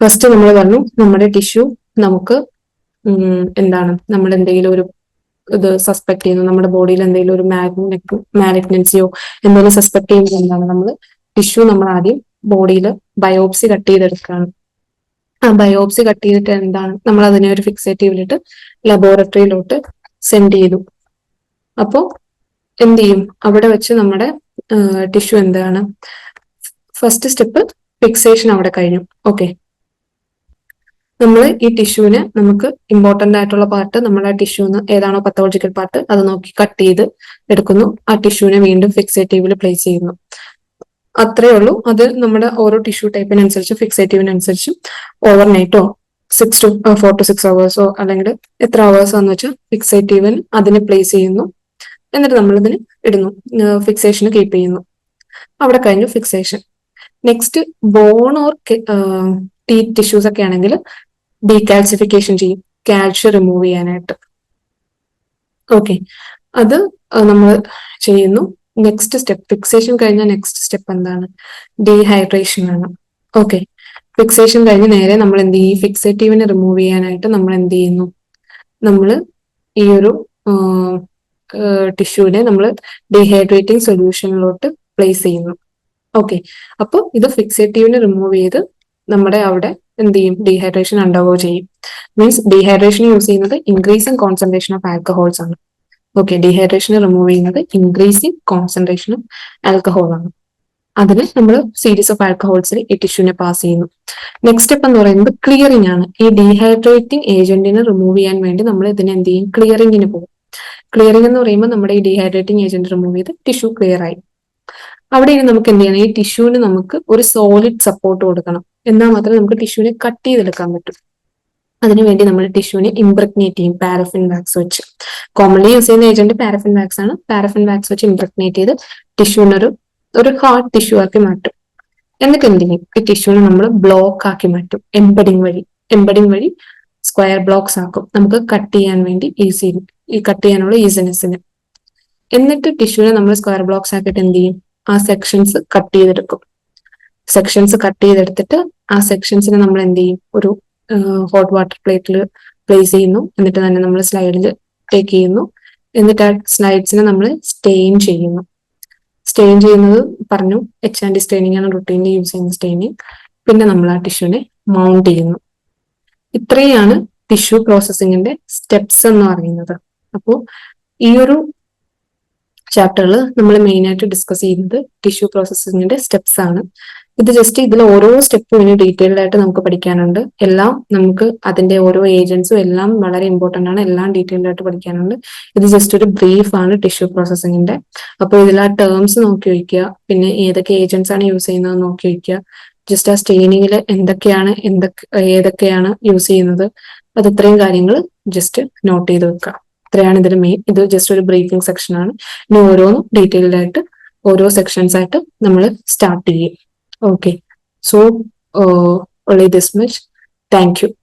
ഫസ്റ്റ് നമ്മൾ പറഞ്ഞു, നമ്മുടെ ടിഷ്യൂ നമുക്ക് എന്താണ്, നമ്മൾ എന്തെങ്കിലും ഒരു ഇത് സസ്പെക്ട് ചെയ്യുന്നു, നമ്മുടെ ബോഡിയിൽ എന്തെങ്കിലും ഒരു മാലിഗ്നൻസിയോ എന്തെങ്കിലും സസ്പെക്ട് ചെയ്യുന്നത് എന്താണ്, നമ്മൾ ടിഷ്യൂ നമ്മൾ ആദ്യം ബോഡിയിൽ ബയോപ്സി കട്ട് ചെയ്തെടുക്കുകയാണ്. ആ ബയോപ്സി കട്ട് ചെയ്തിട്ട് എന്താണ്, നമ്മൾ അതിനെ ഒരു ഫിക്സേറ്റീവിലിട്ട് ലബോറട്ടറിയിലോട്ട് സെൻഡ് ചെയ്തു. അപ്പോൾ എന്ത് ചെയ്യും, അവിടെ വെച്ച് നമ്മുടെ ടിഷ്യൂ എന്താണ്, ഫസ്റ്റ് സ്റ്റെപ്പ് ഫിക്സേഷൻ അവിടെ കഴിഞ്ഞു. ഓക്കെ, നമ്മൾ ഈ ടിഷ്യൂവിനെ, നമുക്ക് ഇമ്പോർട്ടന്റ് ആയിട്ടുള്ള പാർട്ട്, നമ്മുടെ ടിഷ്യൂന്ന് ഏതാണോ പത്തോളജിക്കൽ പാർട്ട് അത് നോക്കി കട്ട് ചെയ്ത് എടുക്കുന്നു. ആ ടിഷ്യൂവിനെ വീണ്ടും ഫിക്സേറ്റീവിൽ പ്ലേസ് ചെയ്യുന്നു. അത്രേ ഉള്ളൂ. അത് നമ്മുടെ ഓരോ ടിഷ്യൂ ടൈപ്പിനനുസരിച്ച് ഫിക്സേറ്റീവിനനുസരിച്ചും ഓവർ നൈറ്റോ 4 to 6 hours അല്ലെങ്കിൽ എത്ര അവേഴ്സ് എന്ന് വെച്ചാൽ ഫിക്സേറ്റീവിന് അതിനെ പ്ലേസ് ചെയ്യുന്നു. എന്നിട്ട് നമ്മൾ ഇതിന് ഇടുന്നു, ഫിക്സേഷന് കീപ്പ് ചെയ്യുന്നു. അവിടെ കഴിഞ്ഞു fixation. Next, bone or teeth tissues ഒക്കെ ആണെങ്കിൽ ഡീകാൽസിഫിക്കേഷൻ ചെയ്യും, കാൽഷ്യം റിമൂവ് ചെയ്യാനായിട്ട്. ഓക്കെ, അത് നമ്മൾ ചെയ്യുന്നു. നെക്സ്റ്റ് സ്റ്റെപ്പ്, ഫിക്സേഷൻ കഴിഞ്ഞ നെക്സ്റ്റ് സ്റ്റെപ്പ് എന്താണ്, ഡീഹൈഡ്രേഷൻ ആണ്. ഓക്കെ, ഫിക്സേഷൻ കഴിഞ്ഞ് നേരെ നമ്മൾ എന്ത് ചെയ്യും, ഫിക്സേറ്റീവിനെ റിമൂവ് ചെയ്യാനായിട്ട് നമ്മൾ എന്ത് ചെയ്യുന്നു, നമ്മൾ ഈ ഒരു ടിഷ്യൂവിനെ നമ്മൾ ഡീഹൈഡ്രേറ്റിംഗ് സൊല്യൂഷനിലോട്ട് പ്ലേസ് ചെയ്യുന്നു. ഓക്കെ, അപ്പോൾ ഇത് ഫിക്സേറ്റീവിനെ റിമൂവ് ചെയ്ത് നമ്മുടെ അവിടെ എന്ത് ചെയ്യും, ഡീഹൈഡ്രേഷൻ അണ്ടർഗോ ചെയ്യും. മീൻസ് ഡീഹൈഡ്രേഷൻ യൂസ് ചെയ്യുന്നത് ഇൻക്രീസിങ് കോൺസെൻട്രേഷൻ ഓഫ് ആൽക്കഹോൾസ് ആണ്. ഓക്കെ, ഡീഹൈഡ്രേഷൻ റിമൂവ് ചെയ്യുന്നത് ഇൻക്രീസിങ് കോൺസെൻട്രേഷൻ ഓഫ് ആൽക്കഹോൾ ആണ്. അതിന് നമ്മൾ സീരീസ് ഓഫ് ആൽക്കഹോൾസിൽ ഈ ടിഷ്യൂനെ പാസ് ചെയ്യുന്നു. നെക്സ്റ്റ് സ്റ്റെപ്പ് എന്ന് പറയുന്നത് ക്ലിയറിംഗ് ആണ്. ഈ ഡീഹൈഡ്രേറ്റിംഗ് ഏജന്റിനെ റിമൂവ് ചെയ്യാൻ വേണ്ടി നമ്മൾ ഇതിനെ എന്ത് ചെയ്യും, ക്ലിയറിംഗിന് പോകും. ക്ലിയറിംഗ് എന്ന് പറയുമ്പോൾ നമ്മുടെ ഈ ഡീഹൈഡ്രേറ്റിംഗ് ഏജന്റ് റിമൂവ് ചെയ്ത് ടിഷ്യൂ ക്ലിയർ ആയി. അവിടെ നമുക്ക് എന്ത് ചെയ്യണം, ഈ ടിഷ്യൂവിന് നമുക്ക് ഒരു സോളിഡ് സപ്പോർട്ട് കൊടുക്കണം. എന്നാൽ മാത്രമേ നമുക്ക് ടിഷ്യൂവിനെ കട്ട് ചെയ്തെടുക്കാൻ പറ്റും. അതിനുവേണ്ടി നമ്മൾ ടിഷ്യൂവിനെ ഇംപ്രഗ്നേറ്റ് ചെയ്യും പാരഫിൻ വാക്സ് വെച്ച്. കോമൺലി യൂസ് ചെയ്യുന്ന ഏജന്റ് പാരഫിൻ വാക്സ് ആണ്. പാരഫിൻ വാക്സ് വെച്ച് ഇംപ്രഗ്നേറ്റ് ചെയ്ത് ടിഷ്യൂവിനെ ഒരു ഹാർഡ് ടിഷ്യൂ ആക്കി മാറ്റും. എന്നിട്ട് എന്ത് ചെയ്യും, ഈ ടിഷ്യൂവിനെ നമ്മൾ ബ്ലോക്ക് ആക്കി മാറ്റും. എംബഡിങ് വഴി സ്ക്വയർ ബ്ലോക്സ് ആക്കും, നമുക്ക് കട്ട് ചെയ്യാൻ വേണ്ടി കട്ട് ചെയ്യാനുള്ള ഈസിനെസ്സിന്. എന്നിട്ട് ടിഷ്യൂവിനെ നമ്മൾ സ്ക്വയർ ബ്ലോക്സ് ആക്കിയിട്ട് എന്ത് ചെയ്യും, ആ സെക്ഷൻസ് കട്ട് ചെയ്തെടുക്കും. സെക്ഷൻസ് കട്ട് ചെയ്തെടുത്തിട്ട് ആ സെക്ഷൻസിനെ നമ്മൾ എന്ത് ചെയ്യും, ഒരു ഹോട്ട് വാട്ടർ പ്ലേറ്റിൽ പ്ലേസ് ചെയ്യുന്നു. എന്നിട്ട് തന്നെ നമ്മൾ സ്ലൈഡിൽ ടേക്ക് ചെയ്യുന്നു. എന്നിട്ട് ആ സ്ലൈഡ്സിനെ നമ്മൾ സ്റ്റെയിൻ ചെയ്യുന്നു. സ്റ്റെയിൻ ചെയ്യുന്നത് പറഞ്ഞു, HND സ്റ്റെയിനിങ് ആണ് റുട്ടീനിൽ യൂസ് ചെയ്യുന്ന സ്റ്റെയിനിങ്. പിന്നെ നമ്മൾ ആ ടിഷ്യൂനെ മൗണ്ട് ചെയ്യുന്നു. ഇത്രയാണ് ടിഷ്യൂ പ്രോസസ്സിങ്ങിന്റെ സ്റ്റെപ്സ് എന്ന് പറയുന്നത്. അപ്പോൾ ഈ ഒരു ചാപ്റ്ററിൽ നമ്മൾ മെയിൻ ആയിട്ട് ഡിസ്കസ് ചെയ്യുന്നത് ടിഷ്യൂ പ്രോസസ്സിങ്ങിന്റെ സ്റ്റെപ്സ് ആണ്. ഇത് ജസ്റ്റ് ഇതിൽ ഓരോ സ്റ്റെപ്പും ഇനി ഡീറ്റെയിൽഡ് ആയിട്ട് നമുക്ക് പഠിക്കാനുണ്ട്. എല്ലാം നമുക്ക് അതിന്റെ ഓരോ ഏജൻസും എല്ലാം വളരെ ഇമ്പോർട്ടന്റ് ആണ്. എല്ലാം ഡീറ്റെയിൽഡ് ആയിട്ട് പഠിക്കാനുണ്ട്. ഇത് ജസ്റ്റ് ഒരു ബ്രീഫ് ആണ് ടിഷ്യൂ പ്രോസസ്സിങ്ങിന്റെ. അപ്പോൾ ഇതിൽ ആ ടേംസ് നോക്കി വയ്ക്കുക, പിന്നെ ഏതൊക്കെ ഏജൻസ് ആണ് യൂസ് ചെയ്യുന്നത് നോക്കി വയ്ക്കുക. ജസ്റ്റ് ആ സ്റ്റെയിനിങ്ങിൽ ഏതൊക്കെയാണ് യൂസ് ചെയ്യുന്നത്, അത് ഇത്രയും കാര്യങ്ങൾ ജസ്റ്റ് നോട്ട് ചെയ്ത് വെക്കുക. ഇത്രയാണ് ഇതിൽ മെയിൻ. ഇത് ജസ്റ്റ് ഒരു ബ്രീഫിംഗ് സെക്ഷൻ ആണ്. ഇനി ഓരോന്നും ഡീറ്റെയിൽഡ് ആയിട്ട് ഓരോ സെക്ഷൻസ് ആയിട്ട് നമ്മൾ സ്റ്റാർട്ട് ചെയ്യും. Okay, so only this much. Thank you.